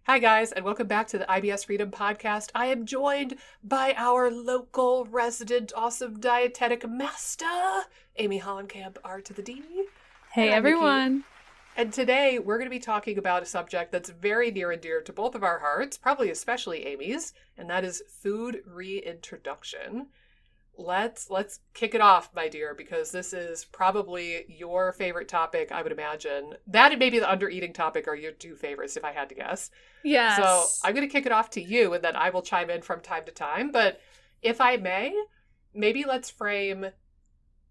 Hi, guys, and welcome back to the IBS Freedom Podcast. I am joined by our local resident awesome dietetic master, Amy Hollenkamp, R to the D. Hey, And I'm Nikki. everyone. And today we're going to be talking about a subject that's very near and dear to both of our hearts, probably especially Amy's, and that is food reintroduction. Let's kick it off, my dear, because this is probably your favorite topic, I would imagine. That and maybe the under-eating topic are your two favorites, if I had to guess. Yes. So I'm going to kick it off to you, and then I will chime in from time to time. But if I may, maybe let's frame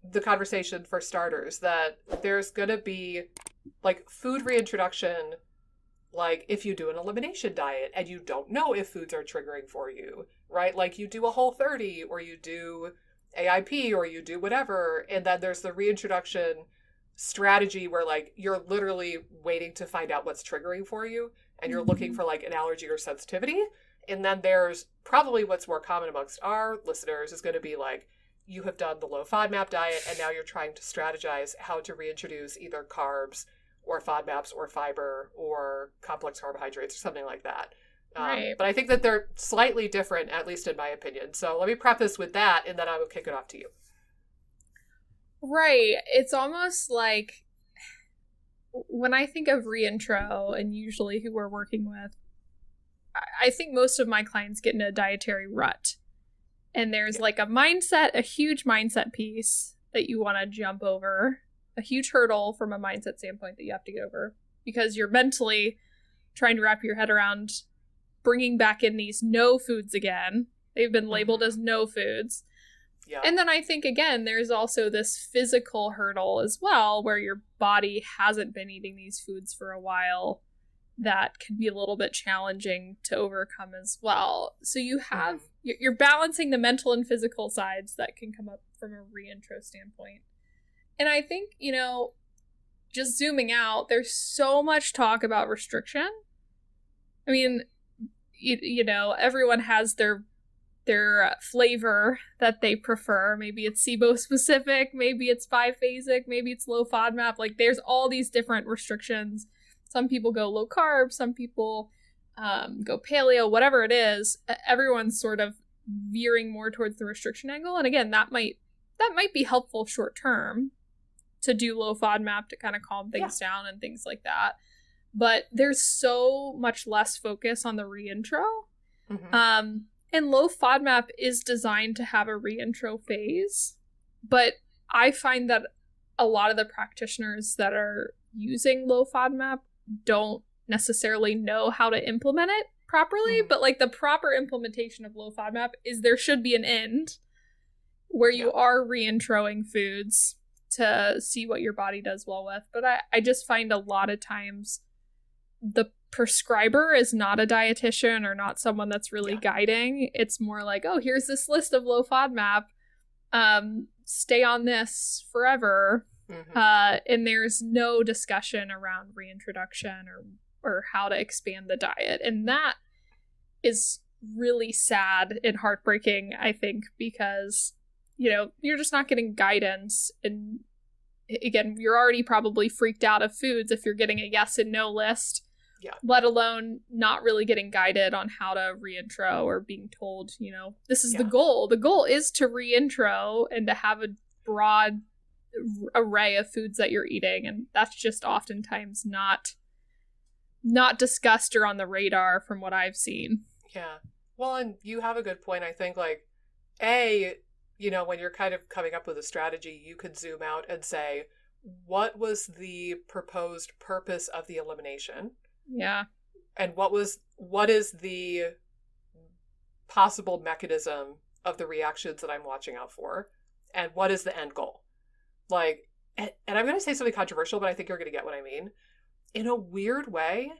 the conversation for starters, that there's going to be, like, food reintroduction, like if you do an elimination diet and you don't know if foods are triggering for you, right? Like you do a Whole30 or you do AIP or you do whatever. And then there's the reintroduction strategy where like you're literally waiting to find out what's triggering for you and you're looking for like an allergy or sensitivity. And then there's probably what's more common amongst our listeners is going to be like, you have done the low FODMAP diet and now you're trying to strategize how to reintroduce either carbs or FODMAPs or fiber or complex carbohydrates or something like that. Right. But I think that they're slightly different, at least in my opinion. So let me preface with that, and then I will kick it off to you. Right. It's almost like when I think of reintro and usually who we're working with, I think most of my clients get in a dietary rut. And there's like a mindset, a huge mindset piece that you want to jump over. A huge hurdle from a mindset standpoint that you have to get over because you're mentally trying to wrap your head around bringing back in these no foods again. They've been labeled as no foods. Yeah. And then I think, again, there's also this physical hurdle as well where your body hasn't been eating these foods for a while that can be a little bit challenging to overcome as well. So you have, you're balancing the mental and physical sides that can come up from a reintro standpoint. And I think, just zooming out, there's so much talk about restriction. I mean, everyone has their flavor that they prefer. Maybe it's SIBO specific, maybe it's biphasic, maybe it's low FODMAP. Like there's all these different restrictions. Some people go low carb, some people go paleo, whatever it is. Everyone's sort of veering more towards the restriction angle. And again, that might be helpful short term to do low FODMAP to kind of calm things down and things like that. But there's so much less focus on the reintro. Mm-hmm. And low FODMAP is designed to have a reintro phase. But I find that a lot of the practitioners that are using low FODMAP don't necessarily know how to implement it properly. Mm-hmm. But like the proper implementation of low FODMAP is there should be an end where you are reintroing foods to see what your body does well with. But I just find a lot of times the prescriber is not a dietitian or not someone that's really guiding. It's more like, oh, here's this list of low FODMAP. Stay on this forever. Mm-hmm. And there's no discussion around reintroduction or how to expand the diet. And that is really sad and heartbreaking, I think, because you're just not getting guidance. And again, you're already probably freaked out of foods if you're getting a yes and no list, let alone not really getting guided on how to reintro or being told, this is the goal. The goal is to reintro and to have a broad array of foods that you're eating. And that's just oftentimes not discussed or on the radar from what I've seen. Yeah. Well, and you have a good point. I think like, when you're kind of coming up with a strategy, you could zoom out and say, what was the proposed purpose of the elimination? Yeah. And what is the possible mechanism of the reactions that I'm watching out for? And what is the end goal? Like, and I'm going to say something controversial, but I think you're going to get what I mean. In a weird way,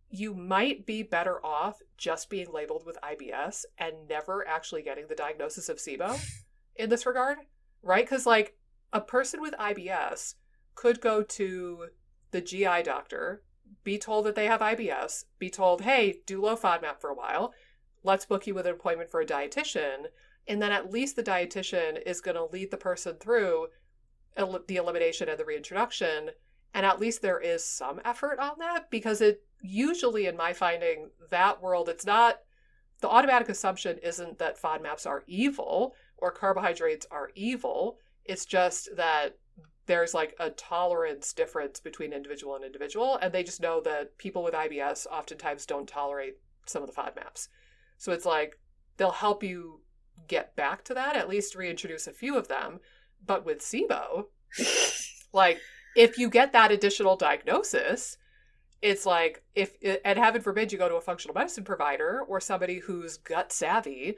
you might be better off just being labeled with IBS and never actually getting the diagnosis of SIBO in this regard, right? Because like a person with IBS could go to the GI doctor, be told that they have IBS, be told, hey, do low FODMAP for a while. Let's book you with an appointment for a dietitian. And then at least the dietitian is going to lead the person through the elimination and the reintroduction. And at least there is some effort on that, because it usually, in my finding, that world, it's not, the automatic assumption isn't that FODMAPs are evil or carbohydrates are evil. It's just that there's like a tolerance difference between individual and individual. And they just know that people with IBS oftentimes don't tolerate some of the FODMAPs. So it's like, they'll help you get back to that, at least reintroduce a few of them. But with SIBO, like, if you get that additional diagnosis, it's like, and heaven forbid you go to a functional medicine provider or somebody who's gut savvy,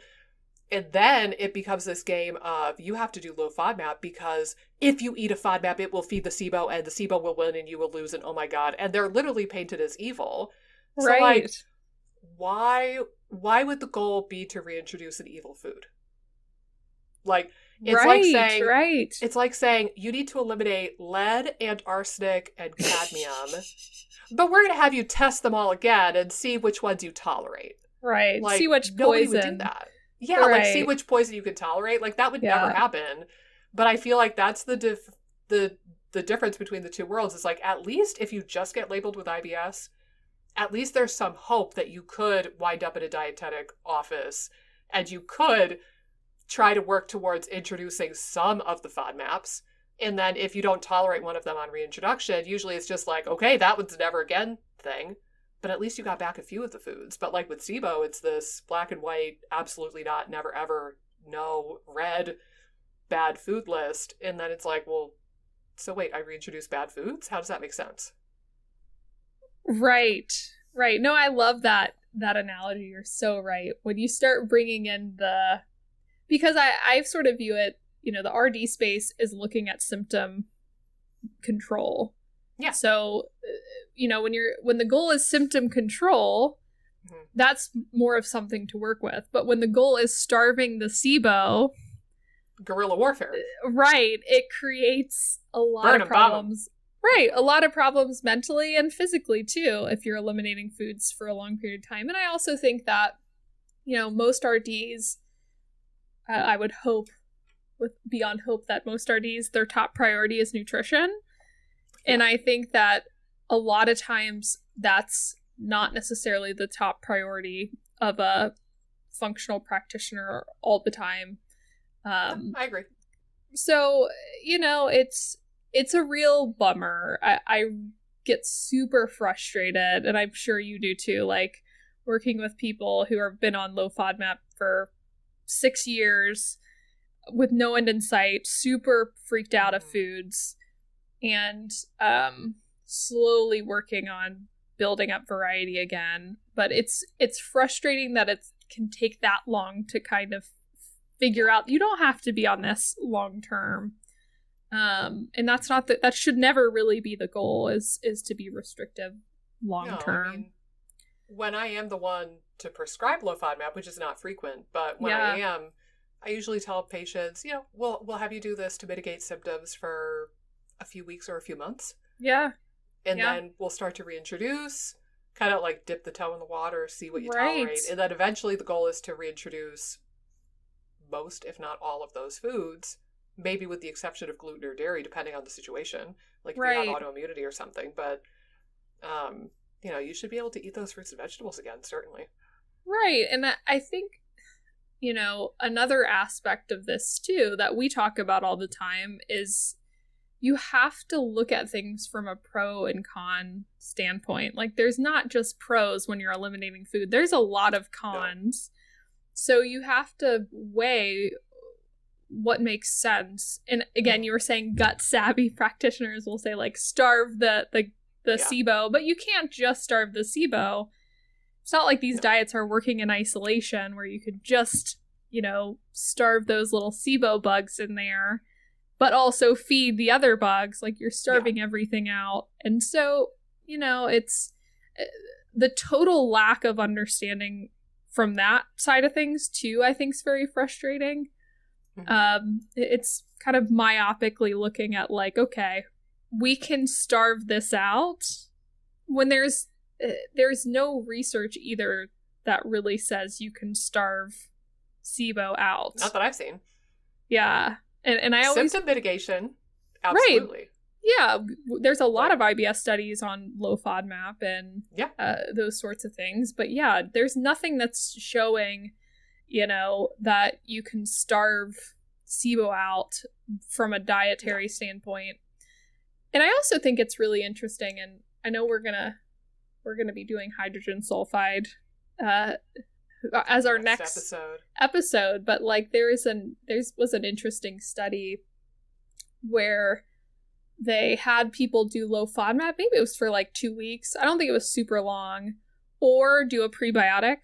and then it becomes this game of you have to do low FODMAP, because if you eat a FODMAP, it will feed the SIBO and the SIBO will win and you will lose, and oh my God. And they're literally painted as evil. So like, why would the goal be to reintroduce an evil food? Like, it's like saying you need to eliminate lead and arsenic and cadmium, but we're going to have you test them all again and see which ones you tolerate. Right. Like, see which nobody poison. would do that. Yeah, like see which poison you could tolerate. Like that would never happen. But I feel like that's the difference between the two worlds. Is like, at least if you just get labeled with IBS, at least there's some hope that you could wind up in a dietetic office and you could try to work towards introducing some of the FODMAPs. And then if you don't tolerate one of them on reintroduction, usually it's just like, okay, that one's never again thing. But at least you got back a few of the foods. But like with SIBO, it's this black and white, absolutely not, never ever, no, red, bad food list. And then it's like, well, so wait, I reintroduced bad foods? How does that make sense? Right. No, I love that analogy. You're so right. When you start bringing in because I sort of view it, the RD space is looking at symptom control. Yeah. So, when the goal is symptom control, that's more of something to work with. But when the goal is starving the SIBO, guerrilla warfare. Right. It creates a lot of problems. Right. A lot of problems mentally and physically too, if you're eliminating foods for a long period of time. And I also think that, most RDs, I would hope, beyond hope, that most RDs, their top priority is nutrition. And I think that a lot of times that's not necessarily the top priority of a functional practitioner all the time. I agree. So, it's a real bummer. I get super frustrated, and I'm sure you do too, like working with people who have been on low FODMAP for 6 years with no end in sight, super freaked out of foods, and slowly working on building up variety again. But it's frustrating that it can take that long to kind of figure out you don't have to be on this long term. And that's not that should never really be the goal, is to be restrictive long term. I mean, when I am the one to prescribe low FODMAP, which is not frequent, but when I am, I usually tell patients, we'll have you do this to mitigate symptoms for a few weeks or a few months. Yeah. And then we'll start to reintroduce, kind of like dip the toe in the water, see what you tolerate. And then eventually the goal is to reintroduce most, if not all, of those foods, maybe with the exception of gluten or dairy, depending on the situation, like if you have autoimmunity or something. But, you should be able to eat those fruits and vegetables again, certainly. Right. And I think, another aspect of this too that we talk about all the time is you have to look at things from a pro and con standpoint. Like, there's not just pros when you're eliminating food. There's a lot of cons. No. So you have to weigh what makes sense. And again, you were saying gut savvy practitioners will say, like, starve the SIBO, but you can't just starve the SIBO. It's not like these diets are working in isolation where you could just, starve those little SIBO bugs in there, but also feed the other bugs. Like, you're starving everything out. And so, it's the total lack of understanding from that side of things too, I think, is very frustrating. It's kind of myopically looking at, like, okay, we can starve this out when there's no research either that really says you can starve SIBO out. Not that I've seen. Yeah. And I always... Symptom mitigation, absolutely. Right. Yeah, there's a lot of IBS studies on low FODMAP and those sorts of things. But yeah, there's nothing that's showing, that you can starve SIBO out from a dietary standpoint. And I also think it's really interesting, and I know we're gonna be doing hydrogen sulfide as our next episode. But like there was an interesting study where they had people do low FODMAP. Maybe it was for like 2 weeks. I don't think it was super long. Or do a prebiotic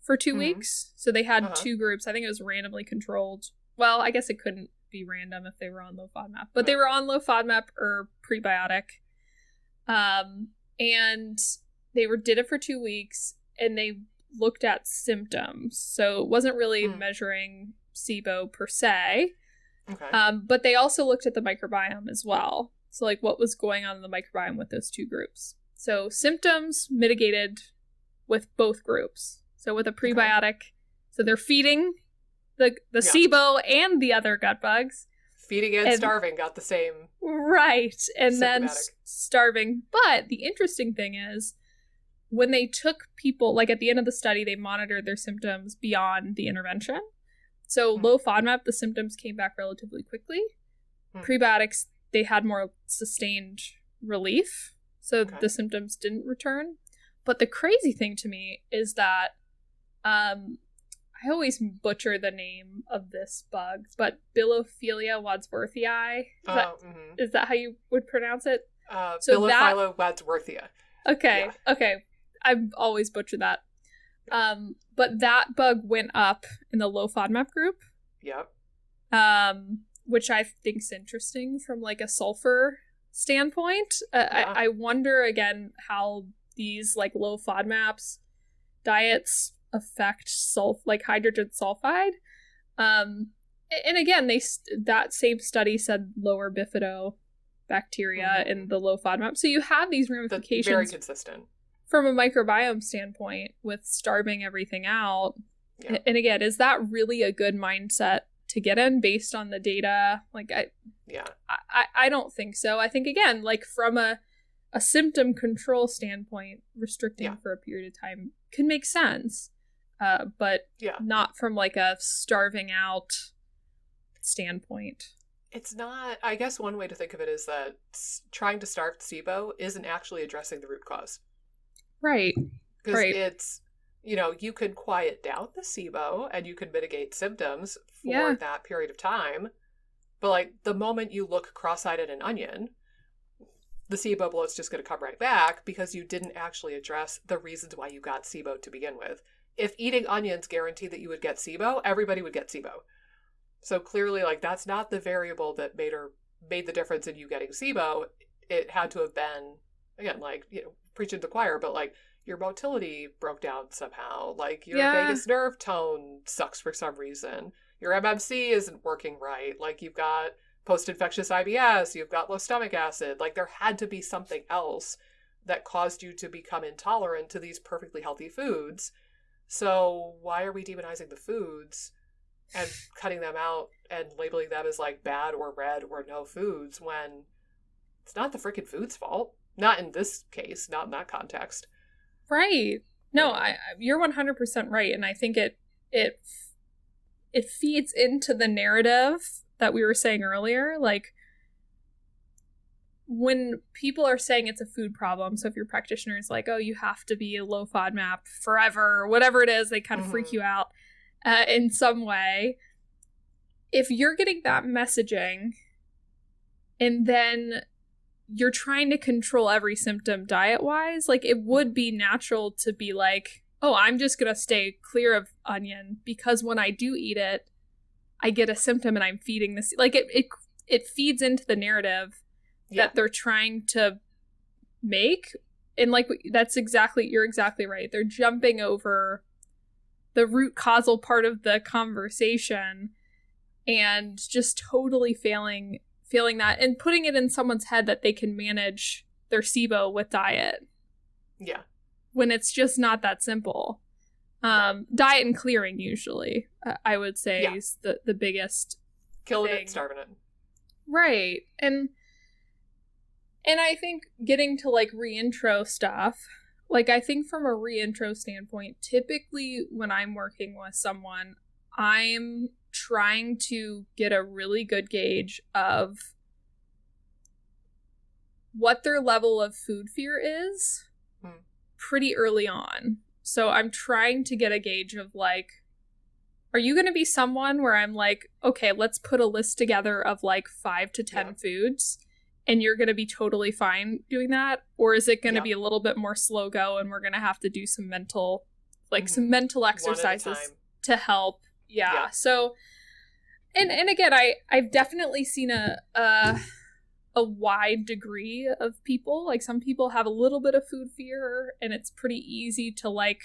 for 2 weeks. So they had two groups. I think it was randomly controlled. Well, I guess it couldn't be random if they were on low FODMAP. But they were on low FODMAP or prebiotic. And they did it for 2 weeks. And they looked at symptoms. So it wasn't really measuring SIBO per se. Okay. But they also looked at the microbiome as well. So like what was going on in the microbiome with those two groups. So symptoms mitigated with both groups. So with a prebiotic, so they're feeding the SIBO and the other gut bugs. Feeding and starving got the same. Right. And then starving. But the interesting thing is when they took people, like at the end of the study, they monitored their symptoms beyond the intervention. So low FODMAP, the symptoms came back relatively quickly. Prebiotics, they had more sustained relief. So the symptoms didn't return. But the crazy thing to me is that I always butcher the name of this bug, but Bilophila wadsworthii. Is that how you would pronounce it? Bilophila wadsworthia. Okay, okay. I've always butchered that. But that bug went up in the low FODMAP group. Yep. Which I think's interesting from like a sulfur standpoint. I wonder again how these like low FODMAPs diets affect hydrogen sulfide. And again, that same study said lower bifidobacteria in the low FODMAP. So you have these ramifications. Very consistent. From a microbiome standpoint, with starving everything out. Yeah. And again, is that really a good mindset to get in based on the data? Like, I don't think so. I think, again, like from a symptom control standpoint, restricting for a period of time can make sense. But not from like a starving out standpoint. It's not, I guess one way to think of it is that trying to starve SIBO isn't actually addressing the root cause. Right. Because it's, you can quiet down the SIBO and you can mitigate symptoms for that period of time. But like the moment you look cross-eyed at an onion, the SIBO bloat's just going to come right back because you didn't actually address the reasons why you got SIBO to begin with. If eating onions guaranteed that you would get SIBO, everybody would get SIBO. So clearly, like, that's not the variable that made the difference in you getting SIBO. It had to have been, again, like, preaching to the choir, but like your motility broke down somehow. Like your vagus nerve tone sucks for some reason. Your MMC isn't working right. Like you've got post-infectious IBS, you've got low stomach acid. Like there had to be something else that caused you to become intolerant to these perfectly healthy foods. So why are we demonizing the foods and cutting them out and labeling them as like bad or red or no foods when it's not the freaking food's fault? Not in this case, not in that context. Right. No, you're 100% right. And I think it feeds into the narrative that we were saying earlier. Like, when people are saying it's a food problem, so if your practitioner is like, oh, you have to be a low FODMAP forever, or whatever it is, they kind of freak you out in some way. If you're getting that messaging and then you're trying to control every symptom diet-wise, like it would be natural to be like, oh, I'm just going to stay clear of onion because when I do eat it, I get a symptom and I'm feeding this. Like it feeds into the narrative that they're trying to make. And like, you're exactly right. They're jumping over the root causal part of the conversation and just totally failing that and putting it in someone's head that they can manage their SIBO with diet. Yeah. When it's just not that simple. Diet and clearing usually, I would say, is the biggest killing thing. it, starving it. Right. And And I think getting to like reintro stuff, like I think from a reintro standpoint, typically when I'm working with someone, I'm trying to get a really good gauge of what their level of food fear is pretty early on. So I'm trying to get a gauge of like, are you going to be someone where I'm like, okay, let's put a list together of like 5 to 10 foods, and you're going to be totally fine doing that? Or is it going to be a little bit more slow go, and we're going to have to do some mental, like some mental exercises to help? Yeah. So, and again, I've definitely seen a wide degree of people. Like some people have a little bit of food fear, and it's pretty easy to like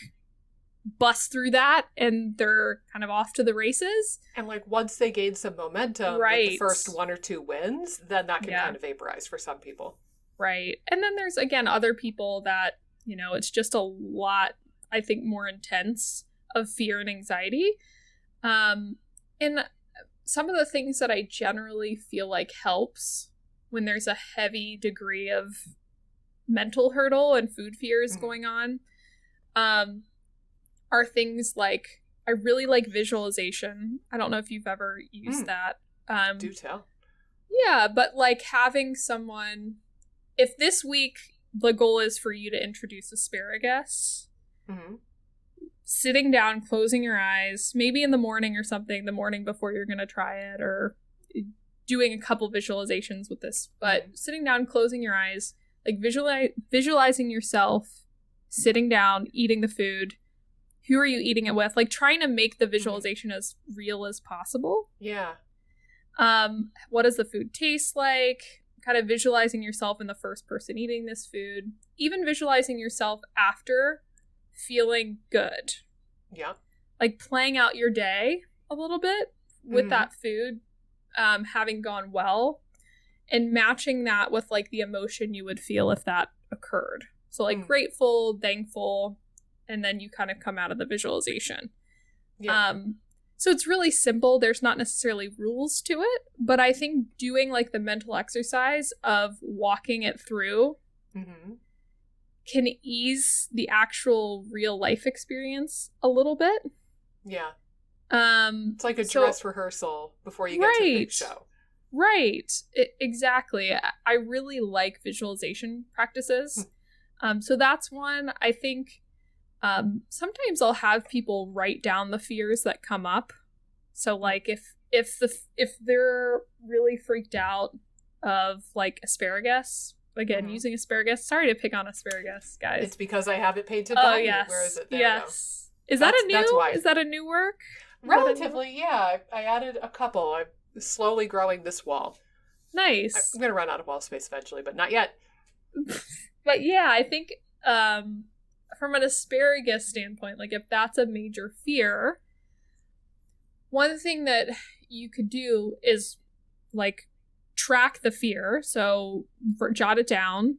bust through that, and they're kind of off to the races. And like once they gain some momentum with the first 1 or 2 wins, then that can kind of vaporize for some people. Right. And then there's, again, other people that, you know, it's just a lot, I think, more intense of fear and anxiety. And some of the things that I generally feel like helps when there's a heavy degree of mental hurdle and food fears going on, are things like, I really like visualization. I don't know if you've ever used that. Do tell. Yeah, but like having someone, if this week the goal is for you to introduce asparagus, sitting down, closing your eyes, maybe in the morning or something, the morning before you're going to try it, or doing a couple visualizations with this, but sitting down, closing your eyes, like visualizing yourself, sitting down, eating the food. Who are you eating it with? Like trying to make the visualization as real as possible. Yeah. What does the food taste like? Kind of visualizing yourself in the first person eating this food. Even visualizing yourself after feeling good. Yeah. Like playing out your day a little bit with that food having gone well, and matching that with like the emotion you would feel if that occurred. So like grateful, thankful, and then you kind of come out of the visualization. Yeah. So it's really simple. There's not necessarily rules to it, but I think doing like the mental exercise of walking it through can ease the actual real life experience a little bit. Yeah. It's like a dress rehearsal before you get to the big show. Right. Exactly. I really like visualization practices. So that's one. I think sometimes I'll have people write down the fears that come up. So like if they're really freaked out of like asparagus, again, using asparagus. Sorry to pick on asparagus, guys. It's because I have it painted behind me. Where is it? There yes. Is that a new work? Relatively, yeah. I added a couple. I'm slowly growing this wall. Nice. I'm going to run out of wall space eventually, but not yet. But yeah, I think from an asparagus standpoint, like if that's a major fear, one thing that you could do is like track the fear. So jot it down.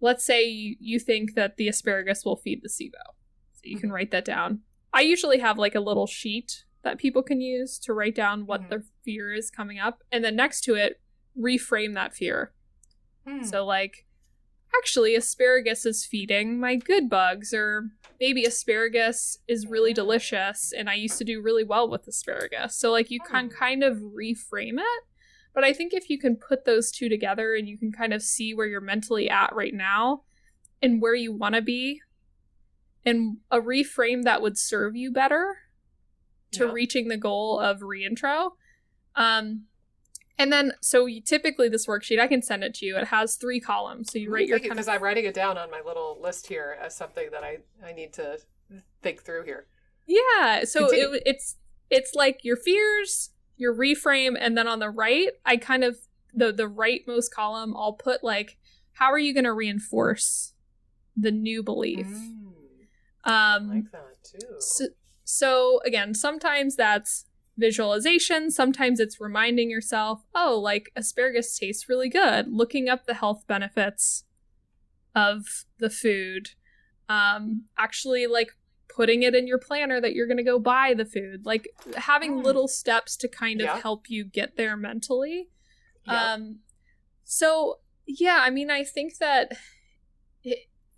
Let's say you think that the asparagus will feed the SIBO. So you can write that down. I usually have like a little sheet that people can use to write down what their fear is coming up. And then next to it, reframe that fear. So like, actually, asparagus is feeding my good bugs, or maybe asparagus is really delicious and I used to do really well with asparagus. So like you can kind of reframe it. But I think if you can put those two together and you can kind of see where you're mentally at right now and where you want to be, and a reframe that would serve you better to reaching the goal of reintro. And then, so typically this worksheet, I can send it to you. It has 3 columns. So you write your because I'm writing it down on my little list here as something that I need to think through here. Yeah. So it's like your fears, your reframe, and then on the right, I kind of, the rightmost column, I'll put like, how are you going to reinforce the new belief? I like that too. So again, sometimes that's visualization. Sometimes it's reminding yourself, oh, like asparagus tastes really good. Looking up the health benefits of the food. Actually like putting it in your planner that you're going to go buy the food. Like having little steps to kind of help you get there mentally. So Yeah, I mean, I think that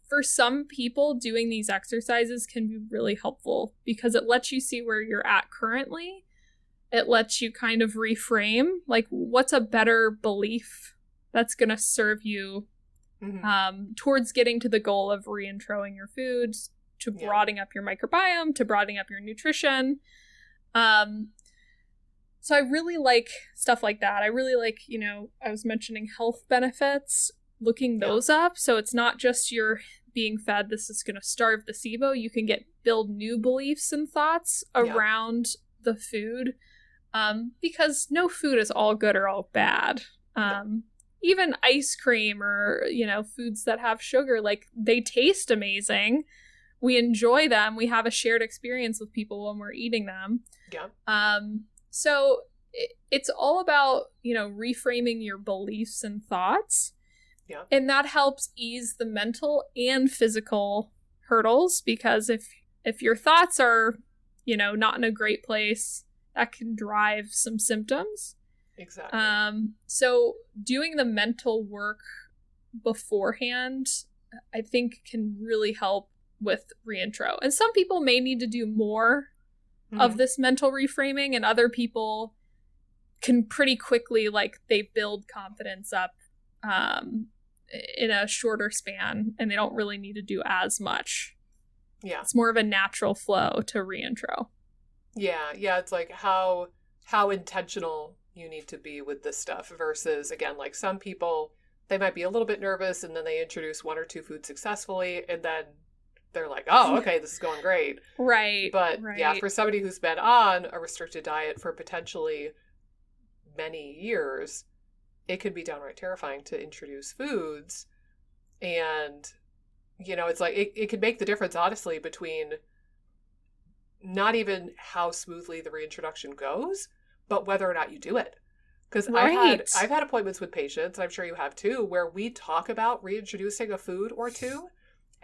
for some people, doing these exercises can be really helpful because it lets you see where you're at currently. It lets you kind of reframe, like, what's a better belief that's going to serve you towards getting to the goal of reintroing your foods, to broadening up your microbiome, to broadening up your nutrition. So I really like stuff like that. I really like, I was mentioning health benefits, looking those up. So it's not just you're being fed, this is going to starve the SIBO. You can build new beliefs and thoughts around the food, because no food is all good or all bad. Even ice cream or, foods that have sugar, like, they taste amazing. We enjoy them. We have a shared experience with people when we're eating them. Yeah. So it's all about, reframing your beliefs and thoughts. Yeah. And that helps ease the mental and physical hurdles, because if your thoughts are, not in a great place, that can drive some symptoms. Exactly. So doing the mental work beforehand, I think, can really help with reintro. And some people may need to do more of this mental reframing, and other people can pretty quickly, like, they build confidence up in a shorter span, and they don't really need to do as much. Yeah. It's more of a natural flow to reintro. Yeah. It's like how intentional you need to be with this stuff versus, again, like, some people, they might be a little bit nervous and then they introduce one or two foods successfully and then they're like, oh, okay, this is going great. Right. But yeah, for somebody who's been on a restricted diet for potentially many years, it can be downright terrifying to introduce foods. And, it's like, it can make the difference, honestly, between not even how smoothly the reintroduction goes, but whether or not you do it. Because I've had appointments with patients, and I'm sure you have too, where we talk about reintroducing a food or two,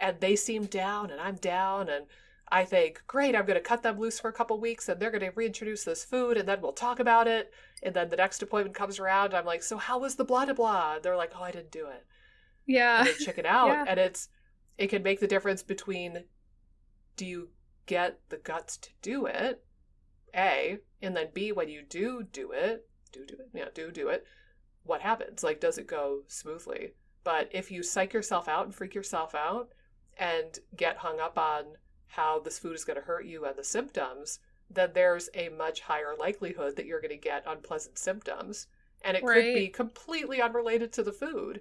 and they seem down and I'm down, and I think, great, I'm going to cut them loose for a couple weeks and they're going to reintroduce this food and then we'll talk about it. And then the next appointment comes around and I'm like, so how was the blah, blah, blah? They're like, oh, I didn't do it. Yeah. And they chicken out. Yeah. And it can make the difference between, do you get the guts to do it, A, and then B, when you do it, what happens? Like, does it go smoothly? But if you psych yourself out and freak yourself out and get hung up on how this food is going to hurt you and the symptoms, then there's a much higher likelihood that you're going to get unpleasant symptoms. And it could be completely unrelated to the food.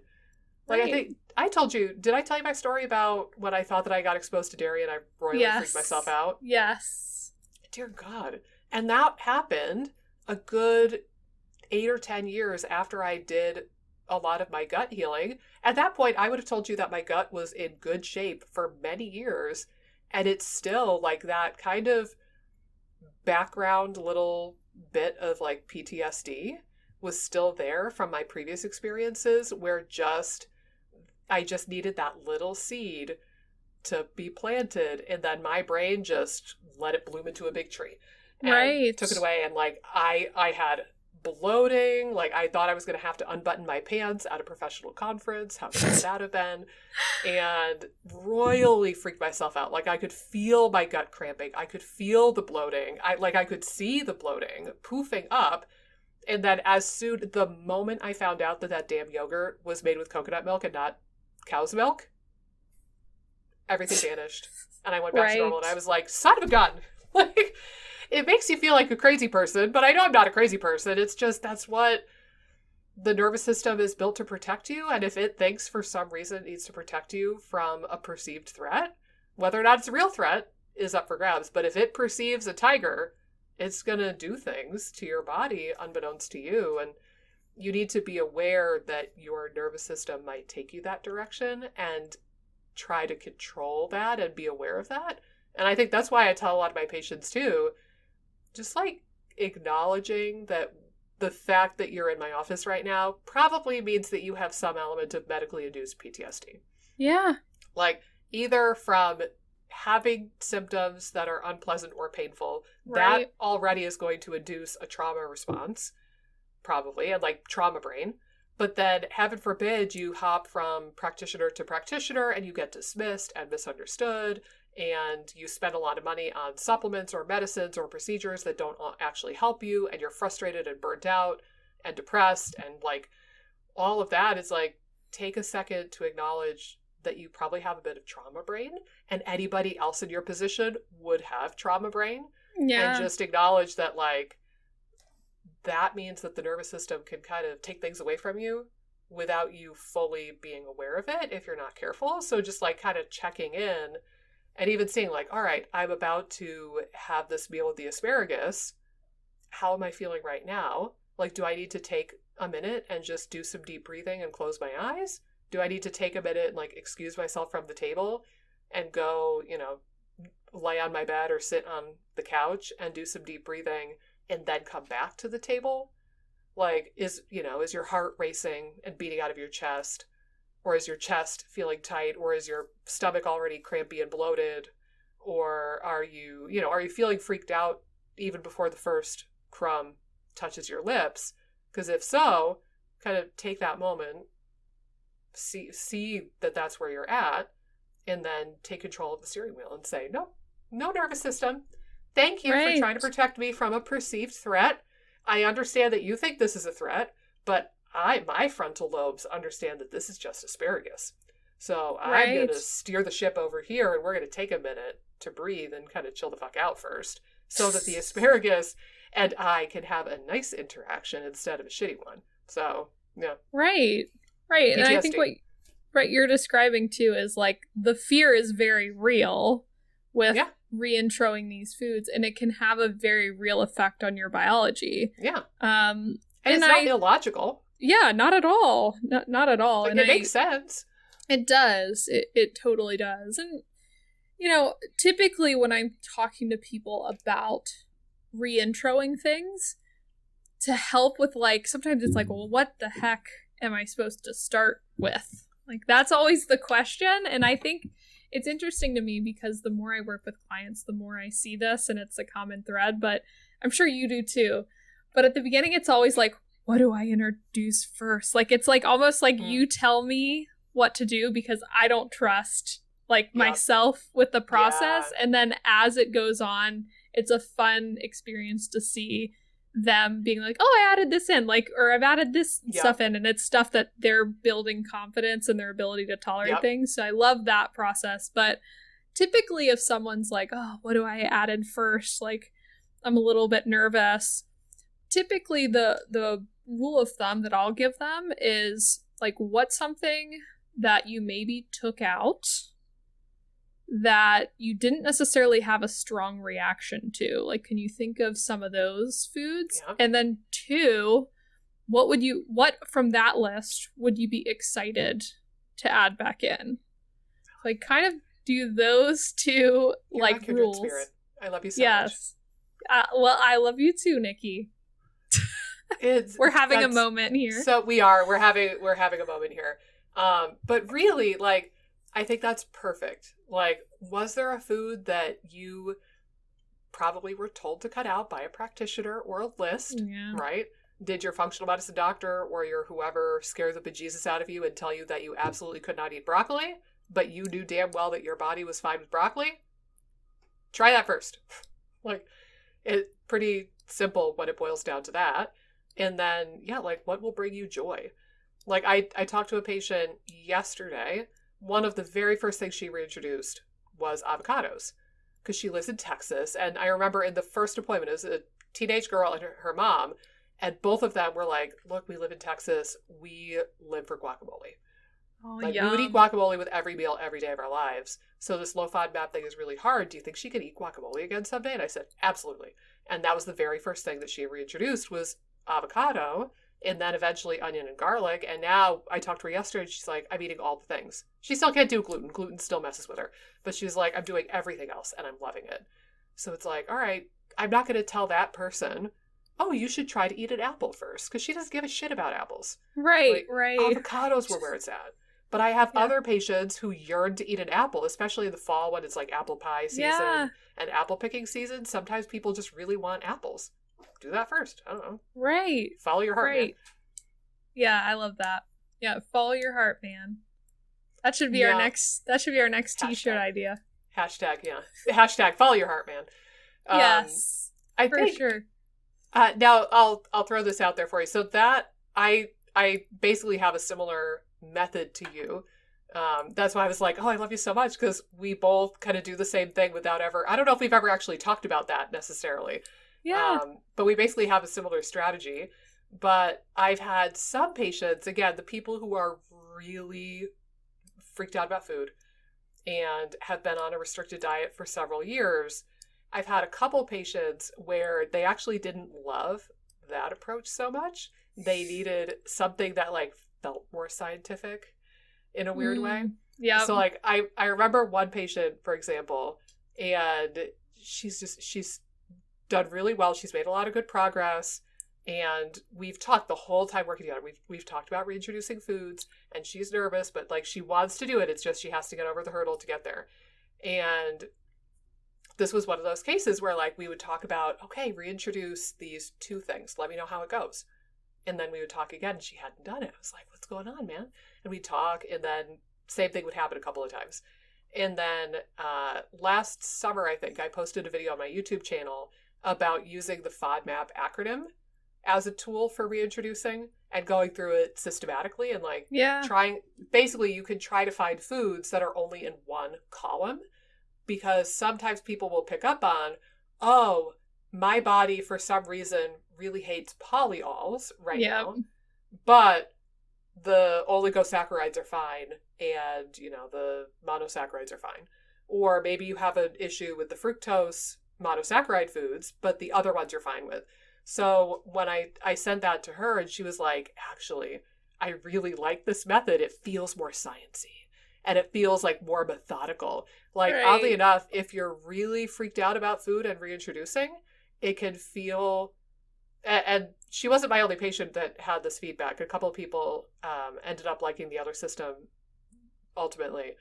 Like, I think I told you, did I tell you my story about when I thought that I got exposed to dairy and I royally freaked myself out? Yes. Dear God. And that happened a good 8 or 10 years after I did a lot of my gut healing. At that point, I would have told you that my gut was in good shape for many years. And it's still like that kind of background little bit of like PTSD was still there from my previous experiences where I just needed that little seed to be planted, and then my brain just let it bloom into a big tree. And took it away, and like I had bloating, like I thought I was going to have to unbutton my pants at a professional conference. How could that have been? And royally freaked myself out. Like I could feel my gut cramping. I could feel the bloating. I could see the bloating poofing up. And then the moment I found out that damn yogurt was made with coconut milk and not cow's milk, everything vanished. And I went back to normal, and I was like, son of a gun. Like, it makes you feel like a crazy person, but I know I'm not a crazy person. It's just, that's what the nervous system is built to protect you. And if it thinks for some reason it needs to protect you from a perceived threat, whether or not it's a real threat is up for grabs. But if it perceives a tiger, it's going to do things to your body unbeknownst to you. And you need to be aware that your nervous system might take you that direction and try to control that and be aware of that. And I think that's why I tell a lot of my patients too, just like acknowledging that the fact that you're in my office right now probably means that you have some element of medically induced PTSD. Yeah. Like either from having symptoms that are unpleasant or painful, that already is going to induce a trauma response, probably, and like trauma brain. But then, heaven forbid, you hop from practitioner to practitioner and you get dismissed and misunderstood, and you spend a lot of money on supplements or medicines or procedures that don't actually help you, and you're frustrated and burnt out and depressed, and like all of that is like, take a second to acknowledge that you probably have a bit of trauma brain, and anybody else in your position would have trauma brain. Yeah. And just acknowledge that, like, that means that the nervous system can kind of take things away from you without you fully being aware of it if you're not careful. So just like kind of checking in and even seeing like, all right, I'm about to have this meal with the asparagus. How am I feeling right now? Like, do I need to take a minute and just do some deep breathing and close my eyes? Do I need to take a minute and like excuse myself from the table and go, you know, lay on my bed or sit on the couch and do some deep breathing and then come back to the table? Like, is your heart racing and beating out of your chest? Or is your chest feeling tight? Or is your stomach already crampy and bloated? Or are you feeling freaked out even before the first crumb touches your lips? Because if so, kind of take that moment, see that that's where you're at, and then take control of the steering wheel and say, no nervous system. Thank you for trying to protect me from a perceived threat. I understand that you think this is a threat, but my frontal lobes understand that this is just asparagus. So I'm going to steer the ship over here, and we're going to take a minute to breathe and kind of chill the fuck out first, so that the asparagus and I can have a nice interaction instead of a shitty one. So, yeah. Right. PTSD. And I think what you're describing too is like the fear is very real with reintroing these foods, and it can have a very real effect on your biology. Yeah. And it's not illogical. Yeah, not at all. Not at all. Like, and it makes sense. It does. It totally does. And, typically when I'm talking to people about reintroing things to help with, like, sometimes it's like, well, what the heck am I supposed to start with? Like, that's always the question. And I think it's interesting to me because the more I work with clients, the more I see this, and it's a common thread, but I'm sure you do too. But at the beginning, it's always like, what do I introduce first? Like, it's like almost like you tell me what to do because I don't trust myself with the process. Yeah. And then as it goes on, it's a fun experience to see them being like, oh, I added this in, like, or I've added this stuff in, and it's stuff that they're building confidence and their ability to tolerate things. So I love that process. But typically if someone's like, oh, what do I add in first? Like, I'm a little bit nervous. Typically the rule of thumb that I'll give them is like, what's something that you maybe took out that you didn't necessarily have a strong reaction to? Like, can you think of some of those foods? Yeah. And then 2, what from that list would you be excited to add back in? Like, kind of do those 2 You're like rules. Spirit. I love you so much. Well, I love you too, Nikki. We're having a moment here. So we are. We're having a moment here. But really, like, I think that's perfect. Like, was there a food that you probably were told to cut out by a practitioner or a list, right? Did your functional medicine doctor or your whoever scare the bejesus out of you and tell you that you absolutely could not eat broccoli, but you knew damn well that your body was fine with broccoli? Try that first. Like, it's pretty simple when it boils down to that. And then, like, what will bring you joy? Like, I talked to a patient yesterday. One of the very first things she reintroduced was avocados because she lives in Texas. And I remember in the first appointment, it was a teenage girl and her mom, and both of them were like, look, we live in Texas. We live for guacamole. Oh, like, we would eat guacamole with every meal every day of our lives. So this low FODMAP thing is really hard. Do you think she could eat guacamole again someday? And I said, absolutely. And that was the very first thing that she reintroduced was avocado, and then eventually onion and garlic. And now I talked to her yesterday and she's like, I'm eating all the things. She still can't do gluten. Gluten still messes with her. But she's like, I'm doing everything else and I'm loving it. So it's like, all right, I'm not going to tell that person, oh, you should try to eat an apple first, because she doesn't give a shit about apples. Right. Avocados were where it's at. But I have other patients who yearn to eat an apple, especially in the fall when it's like apple pie season and apple picking season. Sometimes people just really want apples. Do that first. I don't know. Right. Follow your heart. Right. Yeah, I love that. Yeah, follow your heart, man. That should be our next t-shirt idea. Hashtag, yeah. Hashtag follow your heart, man. Yes. I for think, sure. Now I'll throw this out there for you. So that I basically have a similar method to you. That's why I was like, oh, I love you so much, because we both kind of do the same thing without ever, I don't know if we've ever actually talked about that necessarily. Yeah. But we basically have a similar strategy. But I've had some patients, again, the people who are really freaked out about food and have been on a restricted diet for several years. I've had a couple patients where they actually didn't love that approach so much. They needed something that like felt more scientific in a weird way. Yeah. So like I remember one patient, for example, and she's done really well. She's made a lot of good progress. And we've talked the whole time working together. We've talked about reintroducing foods, and she's nervous, but like she wants to do it. It's just she has to get over the hurdle to get there. And this was one of those cases where like we would talk about, okay, reintroduce these two things. Let me know how it goes. And then we would talk again. She hadn't done it. I was like, what's going on, man? And we'd talk, and then same thing would happen a couple of times. And then last summer, I think, I posted a video on my YouTube channel about using the FODMAP acronym as a tool for reintroducing and going through it systematically and like trying, basically you can try to find foods that are only in one column, because sometimes people will pick up on, oh, my body for some reason really hates polyols now, but the oligosaccharides are fine and, you know, the monosaccharides are fine. Or maybe you have an issue with the fructose monosaccharide foods, but the other ones you're fine with. So when I sent that to her, and she was like, actually, I really like this method. It feels more sciencey and it feels like more methodical. Like, oddly enough, if you're really freaked out about food and reintroducing, it can feel, and she wasn't my only patient that had this feedback. A couple of people ended up liking the other system ultimately.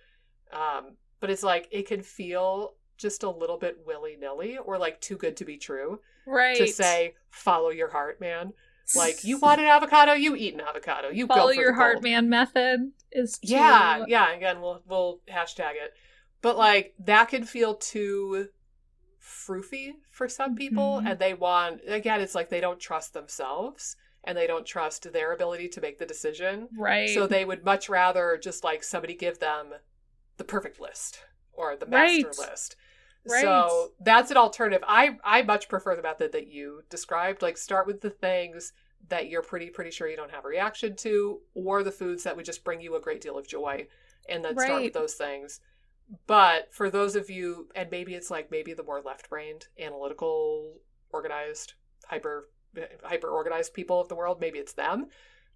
But it's like, it can feel just a little bit willy-nilly or like too good to be true. Right. To say, follow your heart, man. Like, you want an avocado, you eat an avocado. You follow go for your the heart, gold. man method is too... Yeah. Again, we'll hashtag it. But like, that can feel too froofy for some people, and they want, again, it's like they don't trust themselves and they don't trust their ability to make the decision. Right. So they would much rather just like somebody give them the perfect list or the master list. Right. So that's an alternative. I much prefer the method that you described. Like, start with the things that you're pretty sure you don't have a reaction to, or the foods that would just bring you a great deal of joy, and then start with those things. But for those of you, and maybe it's like maybe the more left-brained, analytical, organized, hyper organized people of the world, maybe it's them.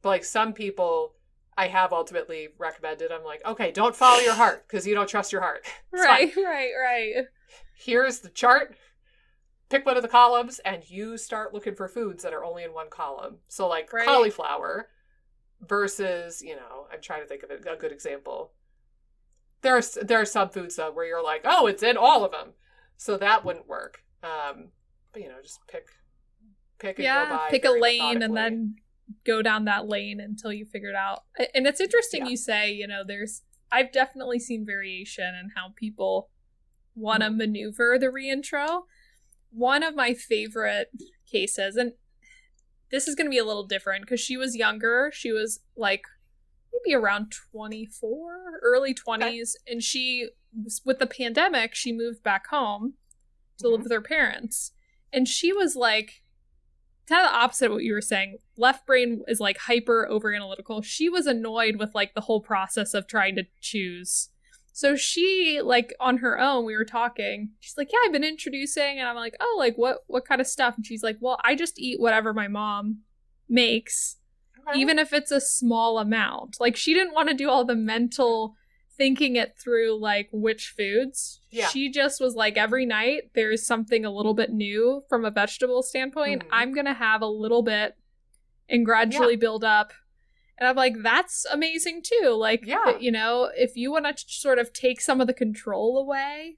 But like some people I have ultimately recommended, I'm like, okay, don't follow your heart because you don't trust your heart. Right. Here's the chart. Pick one of the columns and you start looking for foods that are only in one column. So like cauliflower versus, you know, I'm trying to think of a good example. There are some foods though where you're like, oh, it's in all of them. So that wouldn't work. But you know, just pick and go by. Pick a lane and then go down that lane until you figure it out. And it's interesting you say, you know, I've definitely seen variation in how people want to maneuver the reintro. One of my favorite cases, and this is going to be a little different because she was younger. She was like maybe around 24, early 20s. And she, with the pandemic, she moved back home to live with her parents. And she was like, kind of the opposite of what you were saying. Left brain is like hyper over analytical. She was annoyed with like the whole process of trying to choose. So she, like, on her own, we were talking. She's like, yeah, I've been introducing. And I'm like, oh, like, what kind of stuff? And she's like, well, I just eat whatever my mom makes, even if it's a small amount. Like, she didn't want to do all the mental thinking it through, like, which foods. Yeah. She just was like, every night, there's something a little bit new from a vegetable standpoint. I'm going to have a little bit and gradually build up. And I'm like, that's amazing too. Like, you know, if you want to sort of take some of the control away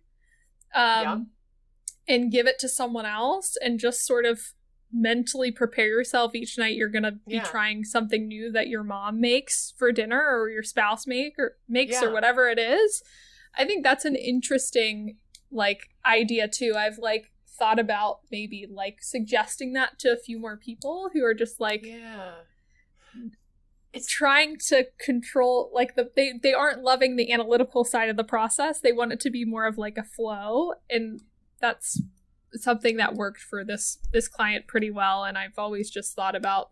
and give it to someone else and just sort of mentally prepare yourself each night you're going to be Yeah. trying something new that your mom makes for dinner or your spouse makes Yeah. or whatever it is. I think that's an interesting like idea too. I've like thought about maybe like suggesting that to a few more people who are just like it's trying to control like they aren't loving the analytical side of the process. They want it to be more of like a flow, and that's something that worked for this client pretty well. And I've always just thought about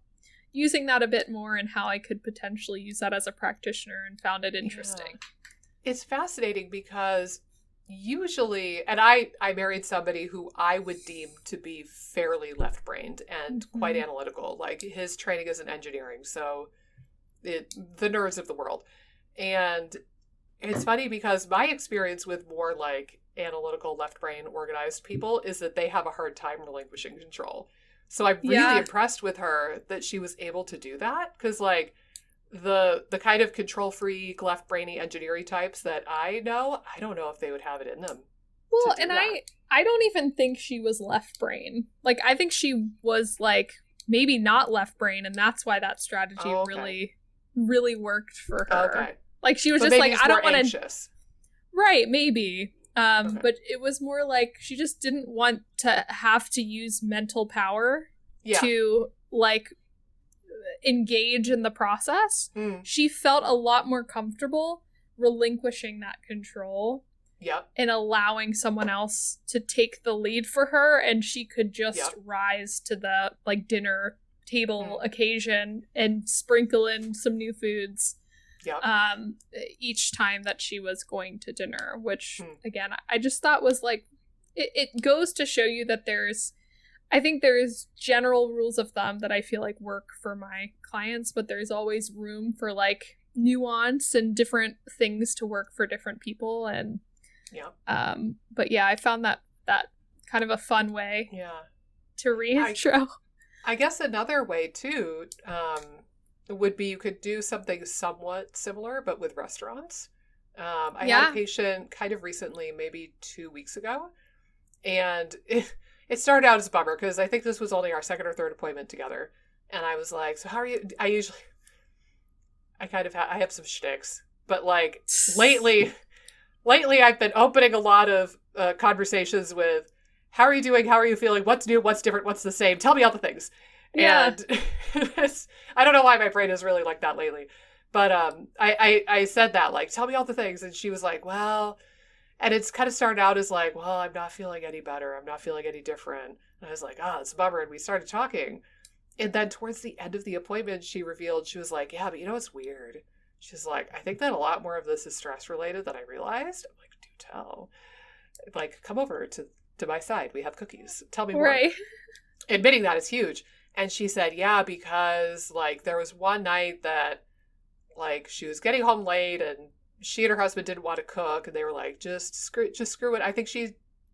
using that a bit more and how I could potentially use that as a practitioner, and found it interesting. Yeah. It's fascinating because usually, and I married somebody who I would deem to be fairly left-brained and quite analytical. Like his training is in engineering, so the nerds of the world. And it's funny because my experience with more like analytical, left brain, organized people is that they have a hard time relinquishing control. So I'm really impressed with her that she was able to do that, because like the kind of control freak, left brainy, engineering types that I know, I don't know if they would have it in them. Well, and I don't even think she was left brain. Like I think she was like maybe not left brain, and that's why that strategy really worked for her. Okay. Like she was just like, I don't want to. Right, maybe. But it was more like she just didn't want to have to use mental power to like engage in the process. She felt a lot more comfortable relinquishing that control and allowing someone else to take the lead for her, and she could just rise to the like dinner table occasion and sprinkle in some new foods each time that she was going to dinner, which again I just thought was like it goes to show you that I think there's general rules of thumb that I feel like work for my clients, but there's always room for like nuance and different things to work for different people. And but yeah, I found that kind of a fun way to reintro. I guess another way too would be you could do something somewhat similar, but with restaurants. I had a patient kind of recently, maybe 2 weeks ago, and it started out as a bummer because I think this was only our second or third appointment together. And I was like, so how are you? I have some shticks, but like lately I've been opening a lot of conversations with, how are you doing? How are you feeling? What's new? What's different? What's the same? Tell me all the things. Yeah. And I don't know why my brain is really like that lately, but I said that, like, tell me all the things. And she was like, well, and it's kind of started out as like, well, I'm not feeling any better. I'm not feeling any different. And I was like, oh, it's a bummer. And we started talking. And then towards the end of the appointment, she revealed, she was like, yeah, but you know what's weird? She's like, I think that a lot more of this is stress related than I realized. I'm like, do tell. Like, come over to my side. We have cookies. Tell me more. Right. Admitting that is huge. And she said, yeah, because like there was one night that like she was getting home late and she and her husband didn't want to cook, and they were like, just screw it. I think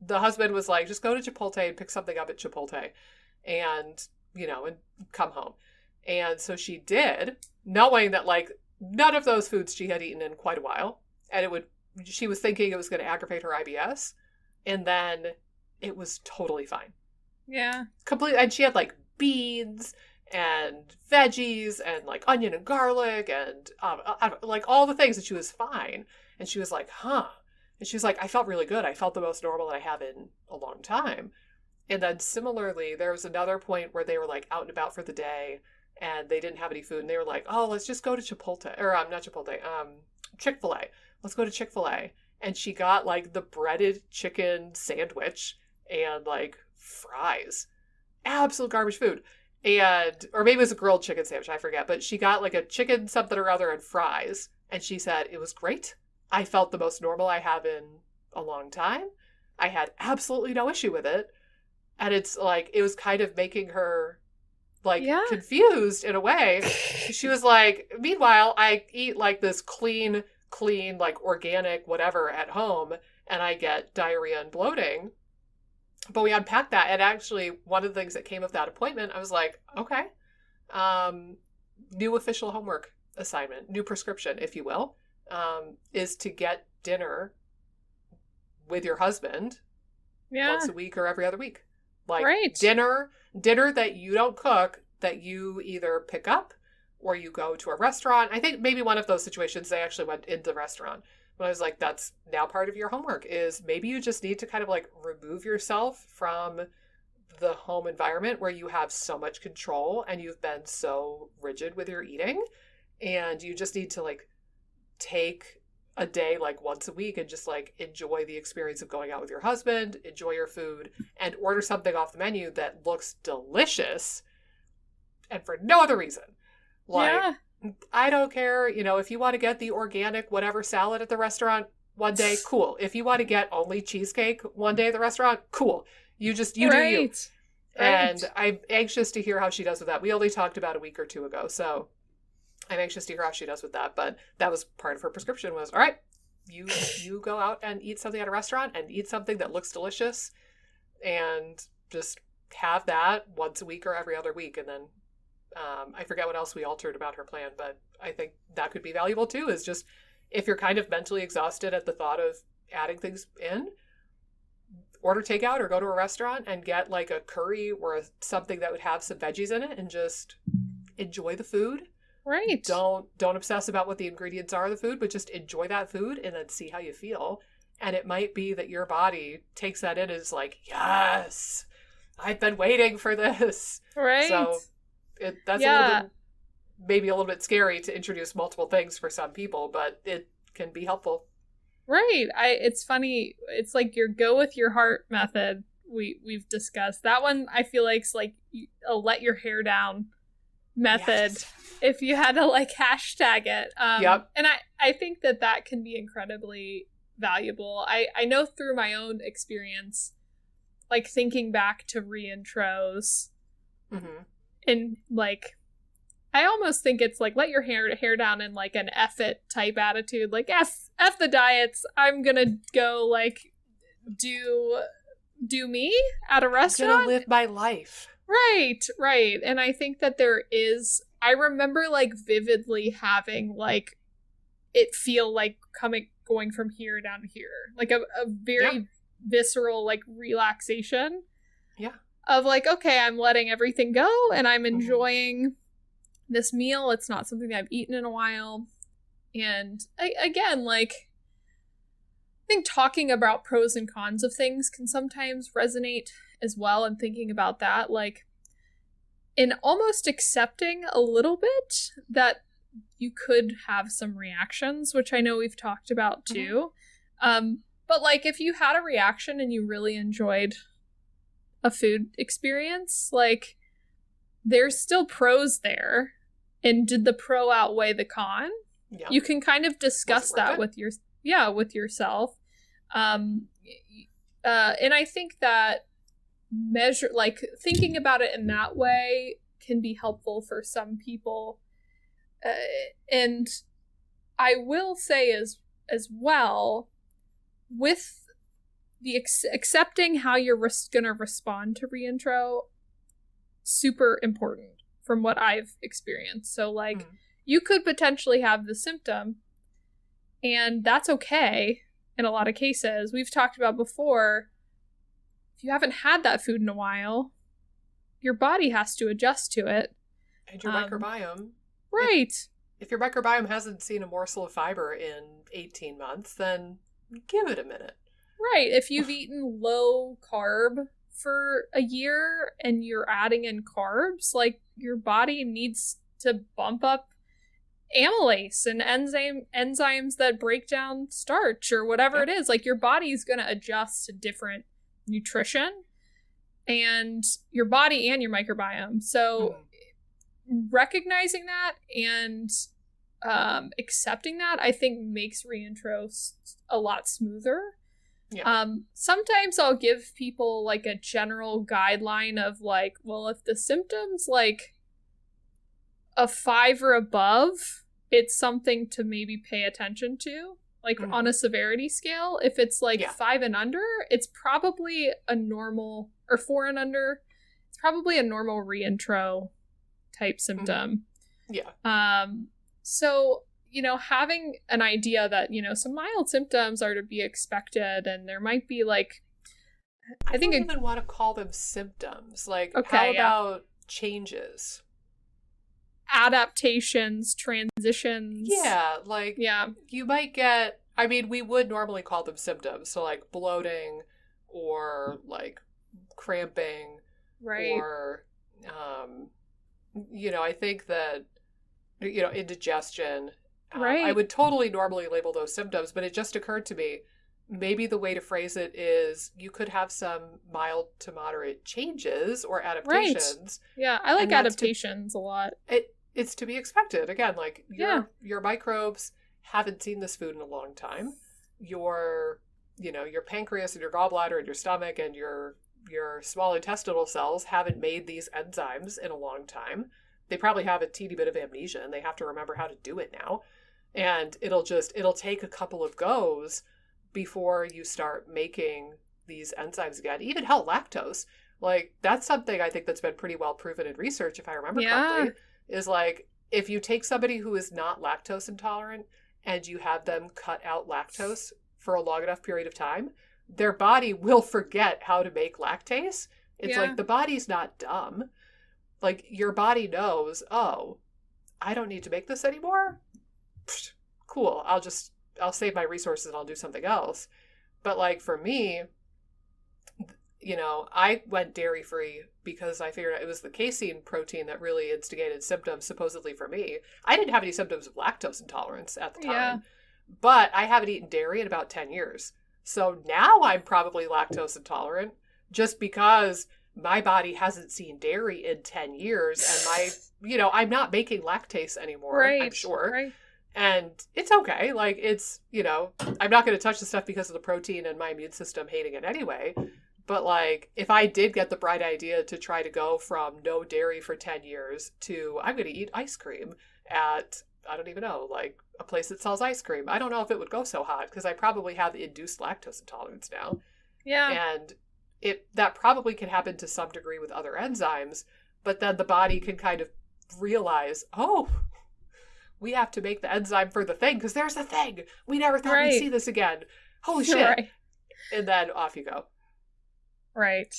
the husband was like, just go to Chipotle and pick something up at Chipotle and, and come home. And so she did, knowing that like none of those foods she had eaten in quite a while. And she was thinking it was going to aggravate her IBS. And then it was totally fine. Yeah. Completely. And she had like beans and veggies and like onion and garlic and like all the things, and she was fine. And she was like, huh. And she was like, I felt really good. I felt the most normal that I have in a long time. And then similarly, there was another point where they were like out and about for the day and they didn't have any food. And they were like, oh, let's just go to Chipotle, or not Chipotle, Chick-fil-A. Let's go to Chick-fil-A. And she got like the breaded chicken sandwich and like fries. Absolute garbage food. Or maybe it was a grilled chicken sandwich, I forget. But she got like a chicken something or other and fries. And she said, it was great. I felt the most normal I have in a long time. I had absolutely no issue with it. And it's like, it was kind of making her like confused in a way. She was like, meanwhile, I eat like this clean, like organic whatever at home, and I get diarrhea and bloating. But we unpacked that, and actually one of the things that came of that appointment, I was like, okay, new official homework assignment, new prescription, if you will, is to get dinner with your husband once a week or every other week. Like Right. dinner that you don't cook, that you either pick up or you go to a restaurant. I think maybe one of those situations they actually went into the restaurant. But I was like, that's now part of your homework, is maybe you just need to kind of like remove yourself from the home environment where you have so much control and you've been so rigid with your eating. And you just need to like take a day like once a week and just like enjoy the experience of going out with your husband, enjoy your food, and order something off the menu that looks delicious and for no other reason. Like, Yeah. I don't care, if you want to get the organic whatever salad at the restaurant one day, cool. If you want to get only cheesecake one day at the restaurant, cool. You do you. Right. And I'm anxious to hear how she does with that. We only talked about a week or two ago, so I'm anxious to hear how she does with that. But that was part of her prescription was, all right, you go out and eat something at a restaurant and eat something that looks delicious and just have that once a week or every other week. And then I forget what else we altered about her plan, but I think that could be valuable too, is just if you're kind of mentally exhausted at the thought of adding things in, order takeout or go to a restaurant and get like a curry or something that would have some veggies in it and just enjoy the food. Right. Don't obsess about what the ingredients are of the food, but just enjoy that food and then see how you feel. And it might be that your body takes that in as like, yes, I've been waiting for this. Right. So that's maybe a little bit scary to introduce multiple things for some people, but it can be helpful. Right. It's funny. It's like your go with your heart method. We've discussed that one. I feel like it's like a let your hair down method. Yes. If you had to like hashtag it. Yep. And I think that can be incredibly valuable. I know through my own experience, like thinking back to reintros, and like I almost think it's like let your hair down in like an F it type attitude, like F the diets. I'm gonna go like do me at a restaurant. I'm gonna live my life. Right. And I think that I remember like vividly having like it feel like going from here down to here, like a very visceral like relaxation. Yeah. Of like, okay, I'm letting everything go and I'm enjoying this meal. It's not something I've eaten in a while. And again, like, I think talking about pros and cons of things can sometimes resonate as well. And thinking about that, like, in almost accepting a little bit that you could have some reactions, which I know we've talked about too. But like, if you had a reaction and you really enjoyed a food experience, like, there's still pros there. And did the pro outweigh the con? Yeah. You can kind of discuss that with yourself. And I think that thinking about it in that way can be helpful for some people. And I will say as well, with the accepting how you're going to respond to reintro, super important from what I've experienced. So like you could potentially have the symptom and that's okay in a lot of cases. We've talked about before, if you haven't had that food in a while, your body has to adjust to it. And your microbiome. Right. If your microbiome hasn't seen a morsel of fiber in 18 months, then give it a minute. Right. If you've eaten low carb for a year and you're adding in carbs, like your body needs to bump up amylase and enzymes that break down starch or whatever it is. Like your body's going to adjust to different nutrition and your body and your microbiome. So recognizing that and accepting that, I think makes reintro a lot smoother. Yeah. Sometimes I'll give people like a general guideline of like, well, if the symptoms like a 5 or above, it's something to maybe pay attention to, like on a severity scale. If it's like 5 and under, it's probably a normal, or 4 and under, it's probably a normal reintro type symptom. Yeah. So, having an idea that, some mild symptoms are to be expected, and there might be like I think don't even want to call them symptoms. Like, Okay, how yeah. about changes? Adaptations, transitions. Yeah, like, Yeah. you might get, I mean, we would normally call them symptoms. So, like, bloating or, like, cramping Right. or, I think that, indigestion. Right. I would totally normally label those symptoms, but it just occurred to me, maybe the way to phrase it is you could have some mild to moderate changes or adaptations. Yeah, I like And that's adaptations a lot. It's to be expected. Again, like your microbes haven't seen this food in a long time. Your pancreas and your gallbladder and your stomach and your small intestinal cells haven't made these enzymes in a long time. They probably have a teeny bit of amnesia and they have to remember how to do it now. And it'll take a couple of goes before you start making these enzymes again. Even hell, lactose. Like, that's something I think that's been pretty well proven in research, if I remember correctly, is like, if you take somebody who is not lactose intolerant and you have them cut out lactose for a long enough period of time, their body will forget how to make lactase. It's like, the body's not dumb. Like, your body knows, oh, I don't need to make this anymore. Pfft, cool. I'll save my resources and I'll do something else. But like, for me, I went dairy free because I figured it was the casein protein that really instigated symptoms, supposedly for me. I didn't have any symptoms of lactose intolerance at the time, but I haven't eaten dairy in about 10 years. So now I'm probably lactose intolerant just because my body hasn't seen dairy in 10 years and I'm not making lactase anymore, I'm sure. Right. And it's okay. Like, it's, I'm not going to touch the stuff because of the protein and my immune system hating it anyway. But like, if I did get the bright idea to try to go from no dairy for 10 years to I'm going to eat ice cream at, I don't even know, like a place that sells ice cream, I don't know if it would go so hot because I probably have induced lactose intolerance now. Yeah. And that probably can happen to some degree with other enzymes, but then the body can kind of realize, oh, we have to make the enzyme for the thing because there's a thing. We never thought we'd see this again. Holy shit. Right. And then off you go. Right.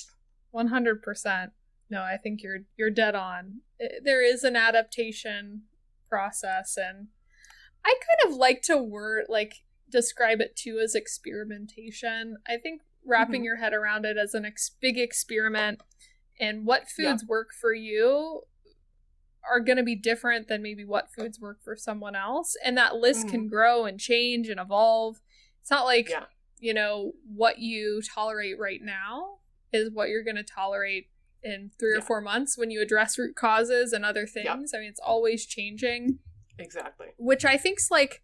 100%. No, I think you're dead on. There is an adaptation process, and I kind of like to describe it too as experimentation. I think wrapping your head around it as big experiment and what foods work for you are going to be different than maybe what foods work for someone else. And that list can grow and change and evolve. It's not like, what you tolerate right now is what you're going to tolerate in 3 or 4 months when you address root causes and other things. I mean, it's always changing. Exactly. Which I think's like,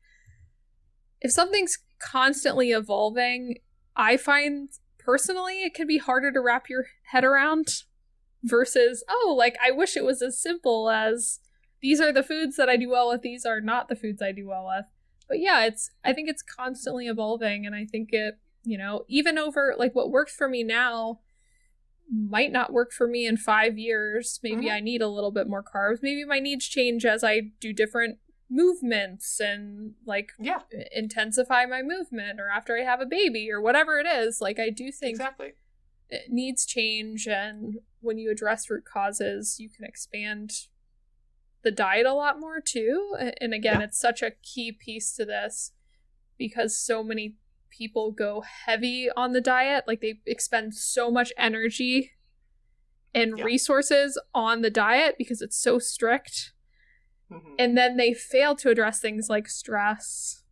if something's constantly evolving, I find personally it can be harder to wrap your head around versus, I wish it was as simple as these are the foods that I do well with, these are not the foods I do well with. But yeah, I think it's constantly evolving, and I think it, even over like what works for me now might not work for me in 5 years. Maybe I need a little bit more carbs. Maybe my needs change as I do different movements and intensify my movement, or after I have a baby or whatever it is. Like, I do think needs change, and when you address root causes, you can expand the diet a lot more too. And again, it's such a key piece to this because so many people go heavy on the diet. Like, they expend so much energy and resources on the diet because it's so strict. And then they fail to address things like stress.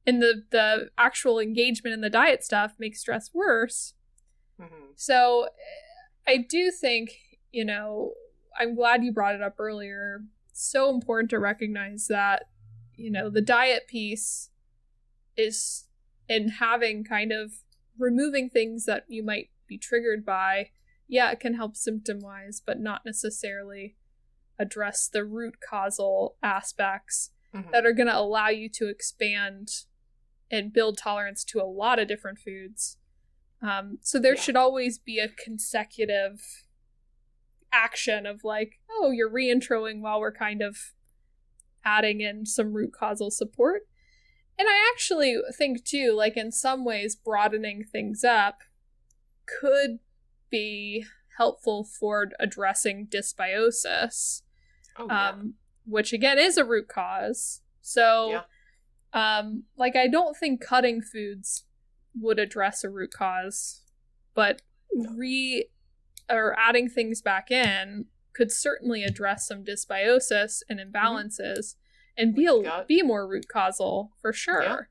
And the actual engagement in the diet stuff makes stress worse. So I do think, I'm glad you brought it up earlier. It's so important to recognize that, the diet piece is in having kind of removing things that you might be triggered by. Yeah, it can help symptom-wise, but not necessarily address the root causal aspects that are going to allow you to expand and build tolerance to a lot of different foods. So there should always be a consecutive action of like, oh, you're reintroing while we're kind of adding in some root causal support. And I actually think too, like in some ways broadening things up could be helpful for addressing dysbiosis, which again is a root cause. So, like, I don't think cutting foods would address a root cause, but adding things back in could certainly address some dysbiosis and imbalances and be more root causal for sure.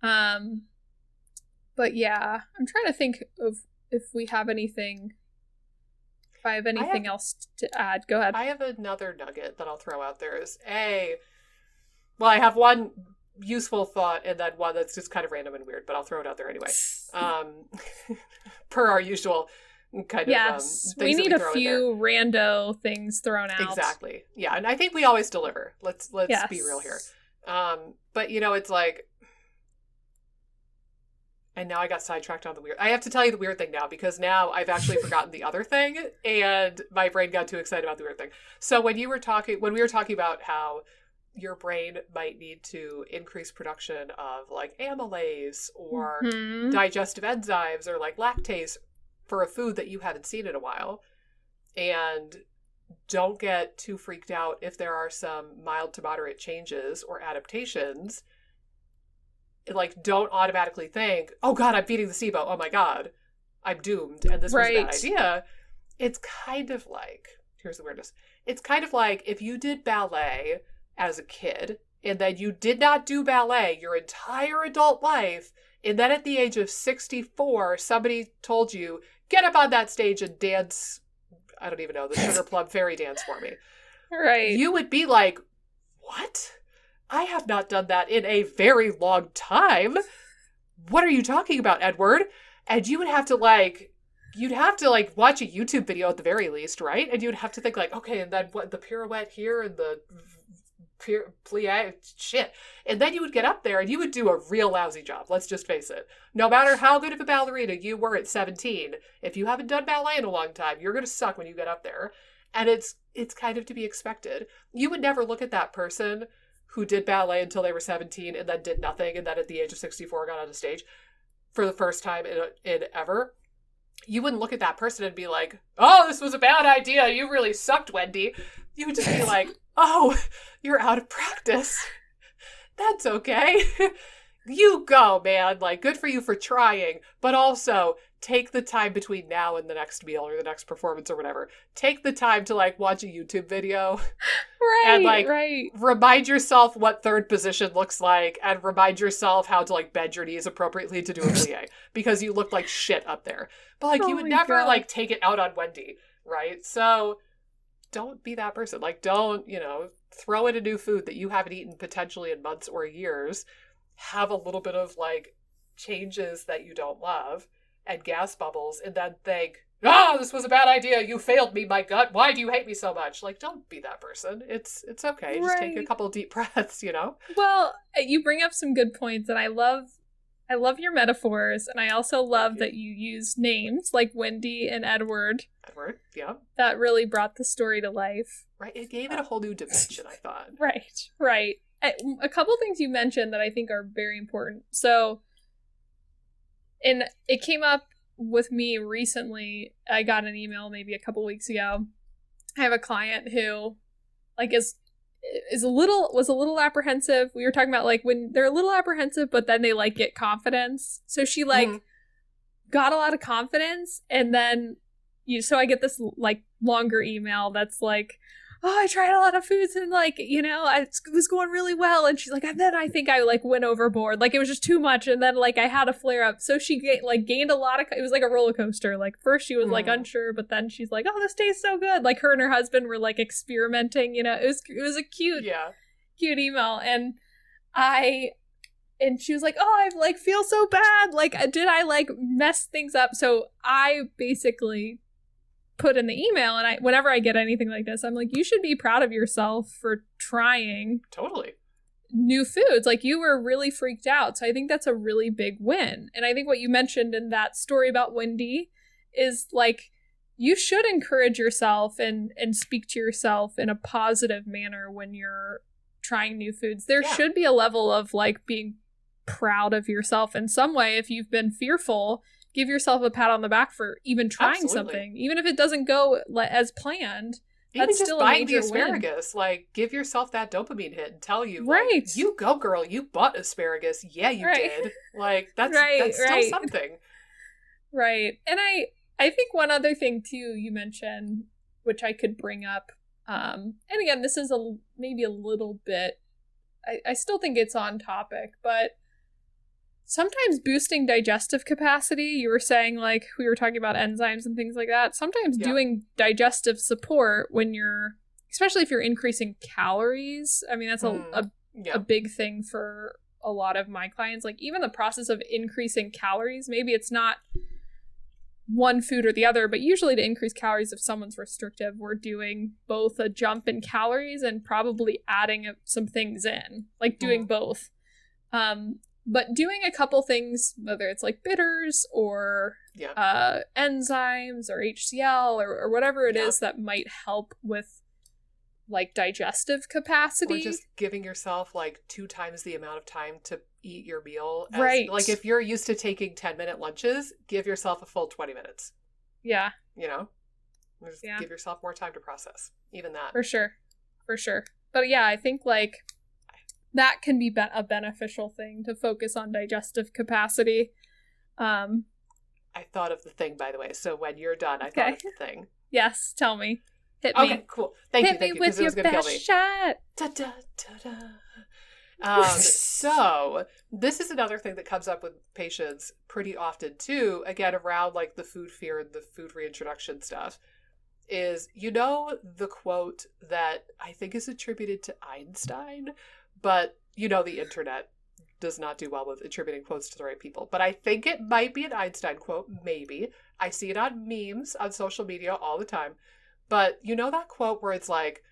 But yeah, I'm trying to think of if I have anything else to add. Go ahead. I have another nugget that I'll throw out there is I have one useful thought and then one that's just kind of random and weird, but I'll throw it out there anyway. Per our usual kind of we need a few rando things thrown out. Exactly. Yeah, and I think we always deliver. Let's be real here. But it's like, and now I got sidetracked on the weird. I have to tell you the weird thing now because now I've actually forgotten the other thing and my brain got too excited about the weird thing. So when we were talking about how your brain might need to increase production of like amylase or digestive enzymes or like lactase for a food that you haven't seen in a while, and don't get too freaked out if there are some mild to moderate changes or adaptations. Like, don't automatically think, oh God, I'm feeding the SIBO. Oh my God, I'm doomed. And this was a bad idea. It's kind of like, here's the weirdness. It's kind of like if you did ballet as a kid and then you did not do ballet your entire adult life. And then at the age of 64, somebody told you, get up on that stage and dance, I don't even know, the Sugar Plum Fairy dance for me. Right. You would be like, what? I have not done that in a very long time. What are you talking about, Edward? And you would have to you'd have to watch a YouTube video at the very least, right? And you'd have to think okay, and then what, the pirouette here and the plie, shit. And then you would get up there and you would do a real lousy job. Let's just face it. No matter how good of a ballerina you were at 17, if you haven't done ballet in a long time, you're going to suck when you get up there. And it's kind of to be expected. You would never look at that person who did ballet until they were 17 and then did nothing and then at the age of 64 got on a stage for the first time in ever. You wouldn't look at that person and be like, oh, this was a bad idea. You really sucked, Wendy. You would just be like, oh, you're out of practice. That's okay. You go, man. Good for you for trying. But also, take the time between now and the next meal or the next performance or whatever. Take the time to, watch a YouTube video. Right, and, remind yourself what third position looks like and remind yourself how to, bend your knees appropriately to do a plie. Because you look like shit up there. But, you would never, take it out on Wendy, right? So don't be that person. Don't, throw in a new food that you haven't eaten potentially in months or years. Have a little bit of, changes that you don't love and gas bubbles and then think, this was a bad idea. You failed me, my gut. Why do you hate me so much? Don't be that person. It's okay. Just take a couple deep breaths, Well, you bring up some good points and I love your metaphors, and I also love that you use names like Wendy and Edward. Edward, yeah. That really brought the story to life. Right, it gave it a whole new dimension, I thought. Right. A couple things you mentioned that I think are very important. So, and it came up with me recently. I got an email maybe a couple weeks ago. I have a client who, was a little apprehensive. We were talking about when they're a little apprehensive, but then they get confidence. So she got a lot of confidence, and then so I get this longer email that's oh, I tried a lot of foods and it was going really well, and she's and then I think I went overboard, it was just too much, and then I had a flare up. So she gained a lot of, it was a roller coaster. First she was unsure, but then she's oh, this tastes so good. Her and her husband were experimenting. It was a cute email, and she was oh, I feel so bad. Did I mess things up? So I basically put in the email, and whenever I get anything like this, I'm you should be proud of yourself for trying totally new foods. You were really freaked out. So I think that's a really big win. And I think what you mentioned in that story about Wendy is you should encourage yourself and speak to yourself in a positive manner when you're trying new foods. There should be a level of being proud of yourself in some way. If you've been fearful, give yourself a pat on the back for even trying Absolutely. something. Even if it doesn't go as planned, Even that's just still a buying the major win. asparagus, like, give yourself that dopamine hit and tell you, Right. like, you go, girl, you bought asparagus. Yeah, you Right. did. Like, that's Right, still right. something. Right. And I think one other thing too you mentioned, which I could bring up, and again, this is maybe a little bit, I still think it's on topic, but sometimes boosting digestive capacity, you were saying, like, we were talking about enzymes and things like that, sometimes doing digestive support when especially if you're increasing calories, I mean, that's a big thing for a lot of my clients. Like, even the process of increasing calories, maybe it's not one food or the other, but usually to increase calories, if someone's restrictive, we're doing both a jump in calories and probably adding some things in, like doing both. But doing a couple things, whether it's like bitters or enzymes or HCl or whatever it is that might help with like digestive capacity. Or just giving yourself like 2 times the amount of time to eat your meal. Right. Like, if you're used to taking 10-minute lunches, give yourself a full 20 minutes. Yeah. You know? Just give yourself more time to process. Even that. For sure. For sure. But yeah, I think like that can be a beneficial thing to focus on digestive capacity. I thought of the thing, by the way. So when you're done, I thought of the thing. Yes, tell me. Hit me. Okay, cool. Thank you, with your best shot. Da, da, da, da. So this is another thing that comes up with patients pretty often too, again, around like the food fear and the food reintroduction stuff, is, the quote that I think is attributed to Einstein, but the internet does not do well with attributing quotes to the right people. But I think it might be an Einstein quote, maybe. I see it on memes on social media all the time. But that quote where it's like,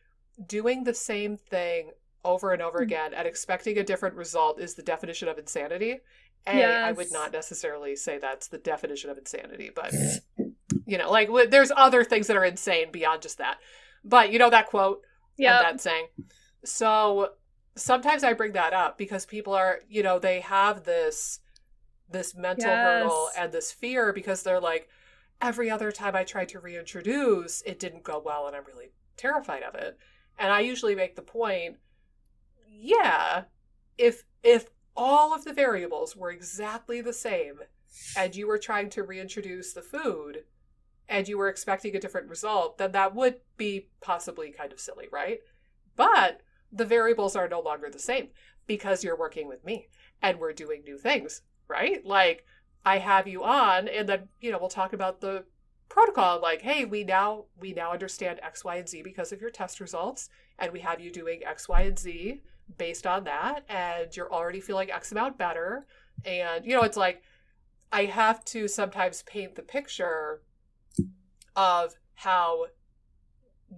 doing the same thing over and over again and expecting a different result is the definition of insanity. I would not necessarily say that's the definition of insanity, but, like, there's other things that are insane beyond just that. But that quote and that saying. So sometimes I bring that up because people are, they have this mental hurdle and this fear because they're like, every other time I tried to reintroduce, it didn't go well and I'm really terrified of it. And I usually make the point, if all of the variables were exactly the same and you were trying to reintroduce the food and you were expecting a different result, then that would be possibly kind of silly, right? But the variables are no longer the same because you're working with me and we're doing new things, right? Like, I have you on and then, we'll talk about the protocol. Like, hey, we now understand X, Y, and Z because of your test results. And we have you doing X, Y, and Z based on that. And you're already feeling X amount better. And, it's like, I have to sometimes paint the picture of how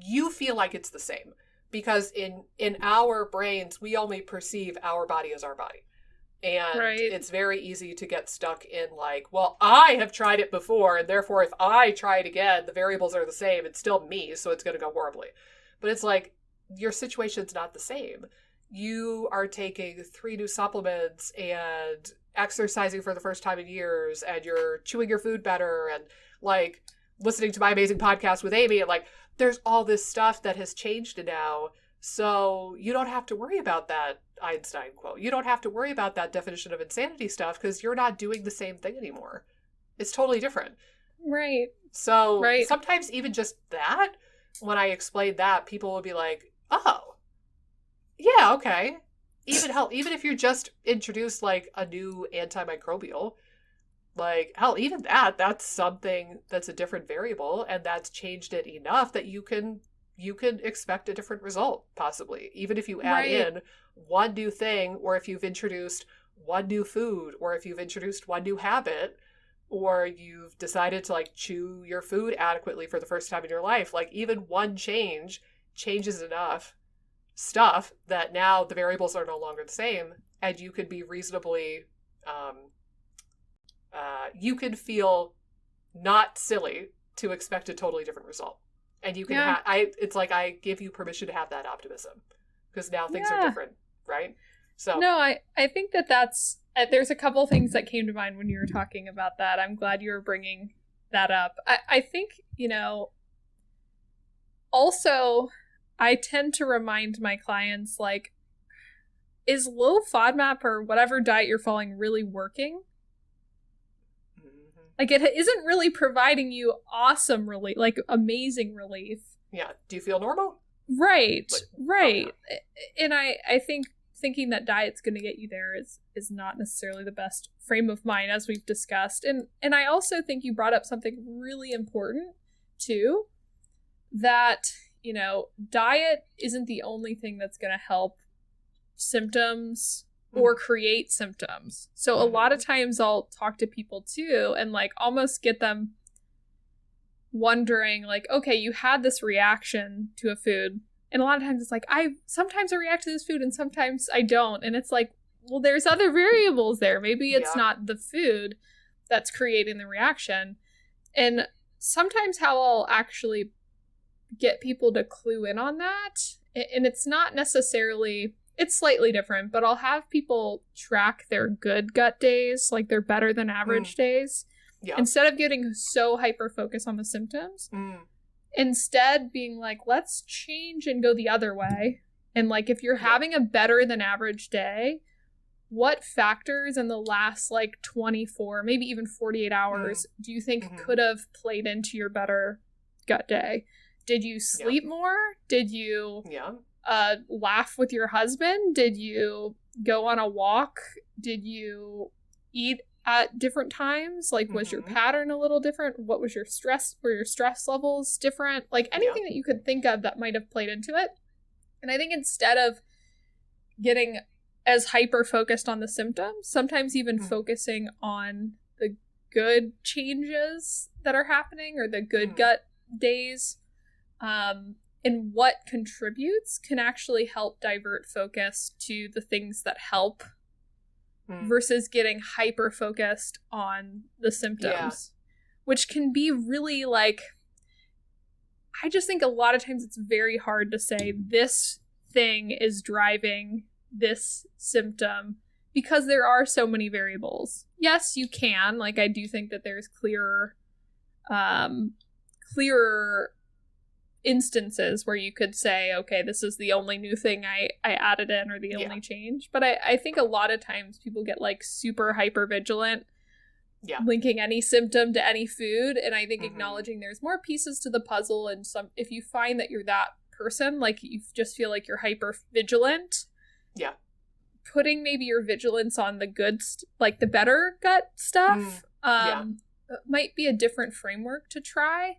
you feel like it's the same. Because in our brains, we only perceive our body as our body. And it's very easy to get stuck in like, well, I have tried it before, and therefore if I try it again, the variables are the same. It's still me, so it's going to go horribly. But it's like, your situation's not the same. You are taking 3 new supplements and exercising for the first time in years, and you're chewing your food better, and like listening to my amazing podcast with Amy, and like, there's all this stuff that has changed now. So you don't have to worry about that Einstein quote. You don't have to worry about that definition of insanity stuff because you're not doing the same thing anymore. It's totally different. Right. So sometimes even just that, when I explain that, people will be like, oh, yeah, okay. Even if you just introduce like a new antimicrobial, like, hell, even that's something that's a different variable and that's changed it enough that you can expect a different result, possibly. Even if you add in one new thing, or if you've introduced one new food, or if you've introduced one new habit, or you've decided to like chew your food adequately for the first time in your life, like even one change changes enough stuff that now the variables are no longer the same, and you could be reasonably, you can feel not silly to expect a totally different result. And you can it's like I give you permission to have that optimism because now things are different, right? So no, I think that's there's a couple things that came to mind when you were talking about that. I'm glad you were bringing that up. I think, also, I tend to remind my clients, like, is low FODMAP or whatever diet you're following really working? Like, it isn't really providing you awesome relief, like amazing relief. Yeah. Do you feel normal? Right. Right. Okay. And I think thinking that diet's going to get you there is not necessarily the best frame of mind, as we've discussed. And I also think you brought up something really important too, that, diet isn't the only thing that's going to help symptoms or create symptoms. So a lot of times I'll talk to people too and like almost get them wondering, like, okay, you had this reaction to a food, and a lot of times it's like, sometimes I react to this food and sometimes I don't, and it's like, well, there's other variables there. Maybe it's not the food that's creating the reaction. And sometimes how I'll actually get people to clue in on that, and it's not necessarily, it's slightly different, but I'll have people track their good gut days, like their better than average days. Yeah. Instead of getting so hyper-focused on the symptoms, instead being like, let's change and go the other way. And like, if you're having a better than average day, what factors in the last like 24, maybe even 48 hours do you think could have played into your better gut day? Did you sleep more? Did you laugh with your husband? Did you go on a walk? Did you eat at different times? Like, was your pattern a little different? What was your stress? Were your stress levels different? Like, anything that you could think of that might have played into it. And I think instead of getting as hyper focused on the symptoms, sometimes even focusing on the good changes that are happening or the good gut days, and what contributes can actually help divert focus to the things that help versus getting hyper focused on the symptoms, which can be really like, I just think a lot of times it's very hard to say this thing is driving this symptom because there are so many variables. Yes, you can. Like, I do think that there's clearer instances where you could say, okay, this is the only new thing I added in or the only change. But I think a lot of times people get like super hyper vigilant, linking any symptom to any food. And I think acknowledging there's more pieces to the puzzle, and if you find that you're that person, like you just feel like you're hyper vigilant, putting maybe your vigilance on the good, like the better gut stuff, might be a different framework to try.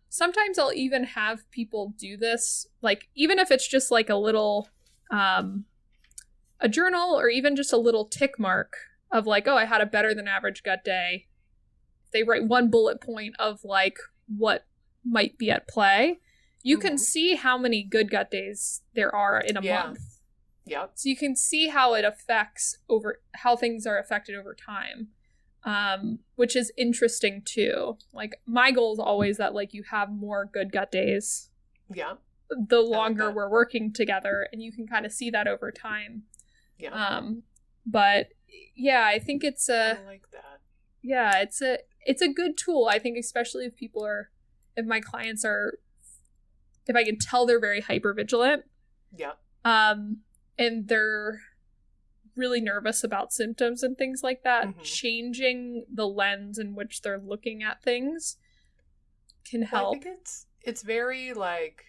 Sometimes I'll even have people do this, like, even if it's just like a little, a journal or even just a little tick mark of like, oh, I had a better than average gut day. They write one bullet point of like what might be at play. You can see how many good gut days there are in a month. Yeah. So you can see how it affects how things are affected over time. Which is interesting too. Like, my goal is always that like you have more good gut days. Yeah. The longer we're working together, and you can kind of see that over time. Yeah. But yeah, I think I like that. Yeah, it's a good tool. I think especially if my clients are, if I can tell they're very hyper vigilant. Yeah. And they're really nervous about symptoms and things like that, changing the lens in which they're looking at things can help. I think it's very like,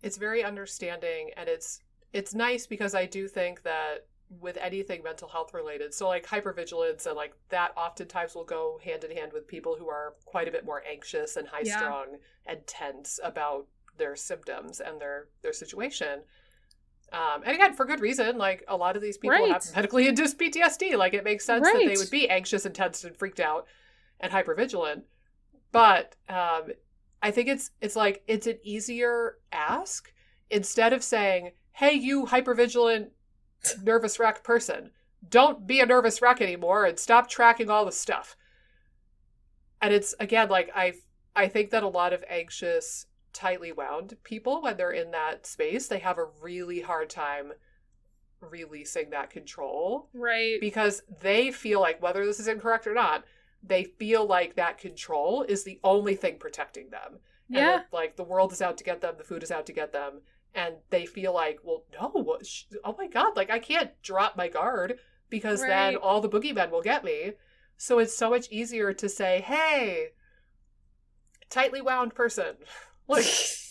it's very understanding, and it's nice because I do think that with anything mental health related, so like hypervigilance and like that oftentimes will go hand in hand with people who are quite a bit more anxious and high strung and tense about their symptoms and their situation. And again, for good reason, like a lot of these people have medically induced PTSD. Like, it makes sense that they would be anxious and tense and freaked out and hypervigilant. But I think it's like, it's an easier ask instead of saying, hey, you hypervigilant, nervous wreck person, don't be a nervous wreck anymore and stop tracking all the stuff. And it's, again, like, I think that a lot of anxious, tightly wound people, when they're in that space, they have a really hard time releasing that control. Right. Because they feel like, whether this is incorrect or not, they feel like that control is the only thing protecting them. Yeah. And that, like, the world is out to get them, the food is out to get them. And they feel like, well, no, oh my God, like, I can't drop my guard because then all the boogeymen will get me. So it's so much easier to say, hey, tightly wound person, like,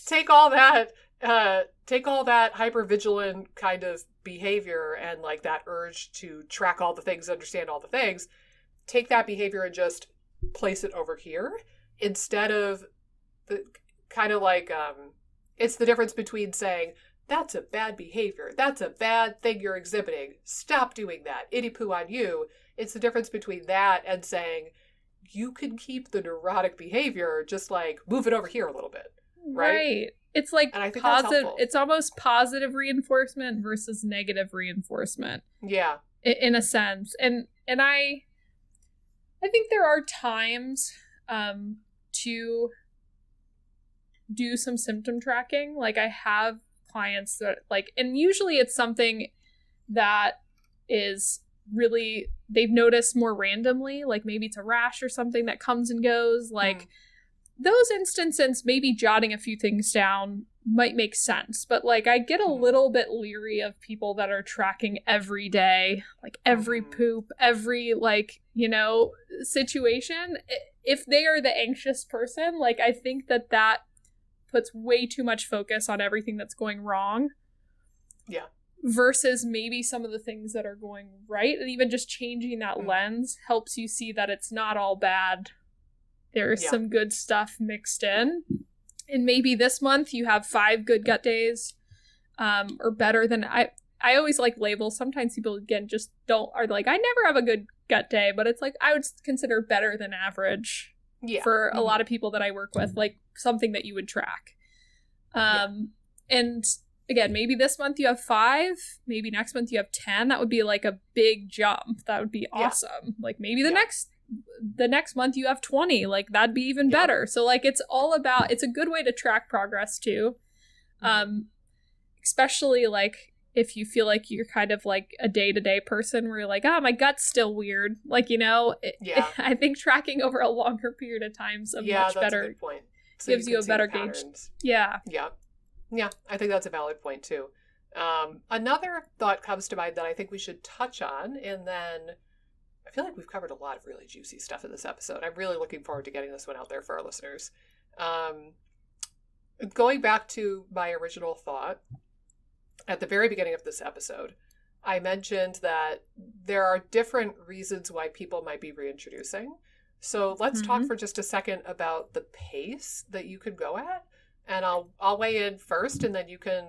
take all that hypervigilant kind of behavior and, like, that urge to track all the things, understand all the things, take that behavior and just place it over here instead of the kind of like, it's the difference between saying, that's a bad behavior, that's a bad thing you're exhibiting, stop doing that, itty poo on you. It's the difference between that and saying, you can keep the neurotic behavior, just like move it over here a little bit. Right. It's like positive, it's almost positive reinforcement versus negative reinforcement. Yeah. In a sense. And I think there are times to do some symptom tracking. Like, I have clients that, like, and usually it's something that is really, they've noticed more randomly, like maybe it's a rash or something that comes and goes. Like, those instances, maybe jotting a few things down might make sense. But, like, I get a little bit leery of people that are tracking every day, like every poop, every, like, you know, situation. If they are the anxious person, like, I think that puts way too much focus on everything that's going wrong. Yeah. Versus maybe some of the things that are going right. And even just changing that lens helps you see that it's not all bad. There's some good stuff mixed in. And maybe this month you have 5 good gut days, or better than, I always like labels. Sometimes people, again, just are like, I never have a good gut day, but it's like, I would consider better than average for a lot of people that I work with, like something that you would track. And again, maybe this month you have 5, maybe next month you have 10. That would be like a big jump. That would be awesome. Like, maybe the next month you have 20. Like, that'd be even better. So, like, it's all about, it's a good way to track progress too. Especially, like, if you feel like you're kind of like a day-to-day person where you're like, oh, my gut's still weird. Like, you know, I think tracking over a longer period of time is a much better, a good point. So gives you a better gauge. Yeah, I think that's a valid point too. Another thought comes to mind that I think we should touch on, and then I feel like we've covered a lot of really juicy stuff in this episode. I'm really looking forward to getting this one out there for our listeners. Going back to my original thought, at the very beginning of this episode, I mentioned that there are different reasons why people might be reintroducing. So let's talk for just a second about the pace that you could go at. And I'll weigh in first, and then you can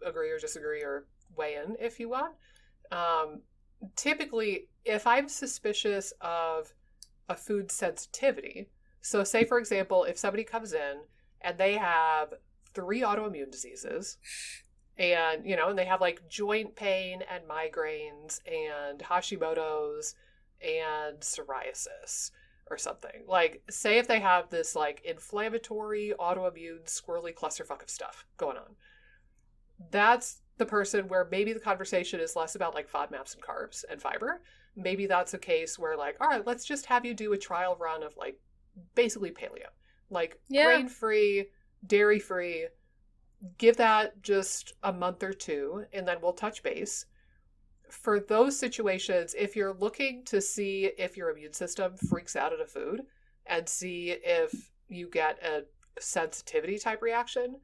agree or disagree or weigh in if you want. Typically, if I'm suspicious of a food sensitivity, so say, for example, if somebody comes in and they have 3 autoimmune diseases, and, you know, and they have like joint pain and migraines and Hashimoto's and psoriasis or something. Like, say if they have this like inflammatory, autoimmune, squirrely clusterfuck of stuff going on. That's the person where maybe the conversation is less about like FODMAPs and carbs and fiber. Maybe that's a case where, like, all right, let's just have you do a trial run of like basically paleo. Like, grain-free, dairy-free. Give that just a month or 2, and then we'll touch base. For those situations, if you're looking to see if your immune system freaks out at a food and see if you get a sensitivity type reaction,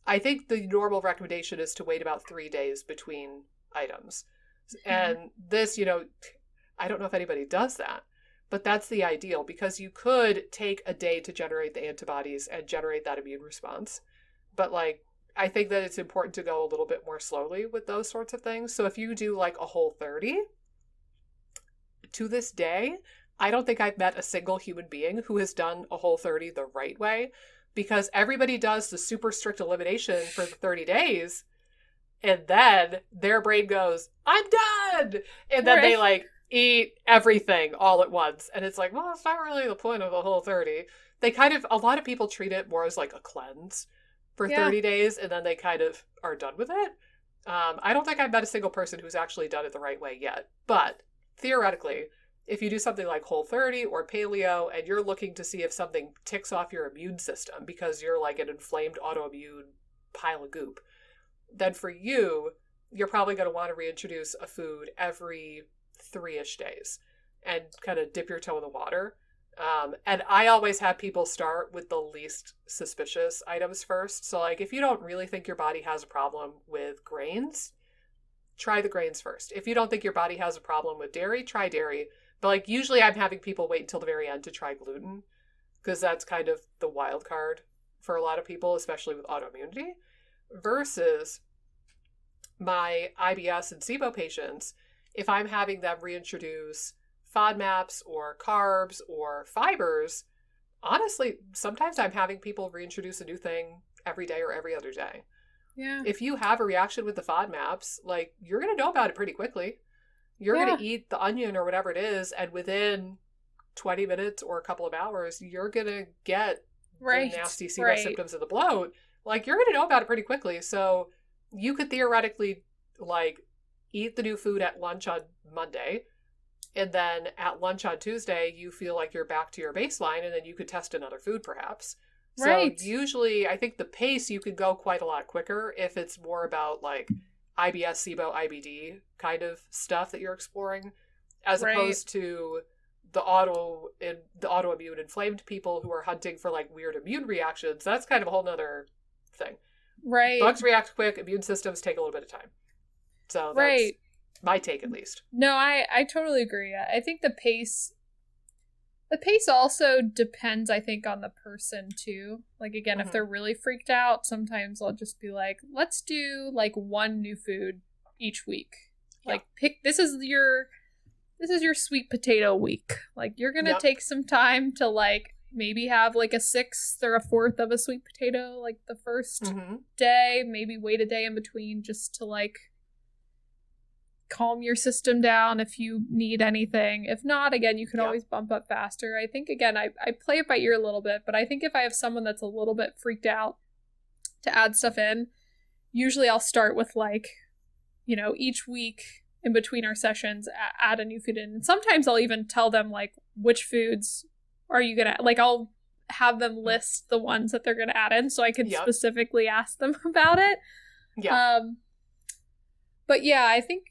I think the normal recommendation is to wait about 3 days between items. And this, you know, I don't know if anybody does that, but that's the ideal, because you could take a day to generate the antibodies and generate that immune response. But, like, I think that it's important to go a little bit more slowly with those sorts of things. So if you do like a whole 30, to this day, I don't think I've met a single human being who has done a whole 30 the right way, because everybody does the super strict elimination for the 30 days. And then their brain goes, I'm done. And then they like eat everything all at once. And it's like, well, it's not really the point of the whole 30. They kind of, a lot of people treat it more as like a cleanse for 30 days, and then they kind of are done with it. I don't think I've met a single person who's actually done it the right way yet. But theoretically, if you do something like Whole30 or Paleo and you're looking to see if something ticks off your immune system because you're like an inflamed autoimmune pile of goop, then for you, you're probably going to want to reintroduce a food every 3-ish days and kind of dip your toe in the water. And I always have people start with the least suspicious items first. So like if you don't really think your body has a problem with grains, try the grains first. If you don't think your body has a problem with dairy, try dairy. But like usually I'm having people wait until the very end to try gluten because that's kind of the wild card for a lot of people, especially with autoimmunity, versus my IBS and SIBO patients. If I'm having them reintroduce FODMAPs or carbs or fibers, honestly, sometimes I'm having people reintroduce a new thing every day or every other day. Yeah. If you have a reaction with the FODMAPs, like you're going to know about it pretty quickly. You're going to eat the onion or whatever it is, and within 20 minutes or a couple of hours, you're going to get the nasty SIBO symptoms of the bloat. Like you're going to know about it pretty quickly. So you could theoretically like eat the new food at lunch on Monday, and then at lunch on Tuesday, you feel like you're back to your baseline, and then you could test another food perhaps. So usually, I think the pace, you could go quite a lot quicker if it's more about like IBS, SIBO, IBD kind of stuff that you're exploring, as opposed to the autoimmune inflamed people who are hunting for like weird immune reactions. That's kind of a whole nother thing. Right. Bugs react quick. Immune systems take a little bit of time. So that's my take, at least. No, I totally agree. I think the pace also depends, I think, on the person too. Like again, if they're really freaked out, sometimes I'll just be like, let's do like one new food each week. Like this is your sweet potato week. Like you're gonna take some time to like maybe have like a 1/6 or a 1/4 of a sweet potato like the first day, maybe wait a day in between just to like calm your system down if you need anything. If not, again, you can always bump up faster. I think, again, I play it by ear a little bit, but I think if I have someone that's a little bit freaked out to add stuff in, usually I'll start with like, you know, each week in between our sessions, add a new food in. And sometimes I'll even tell them like, which foods are you going to, like I'll have them list the ones that they're going to add in so I can specifically ask them about it. But yeah, I think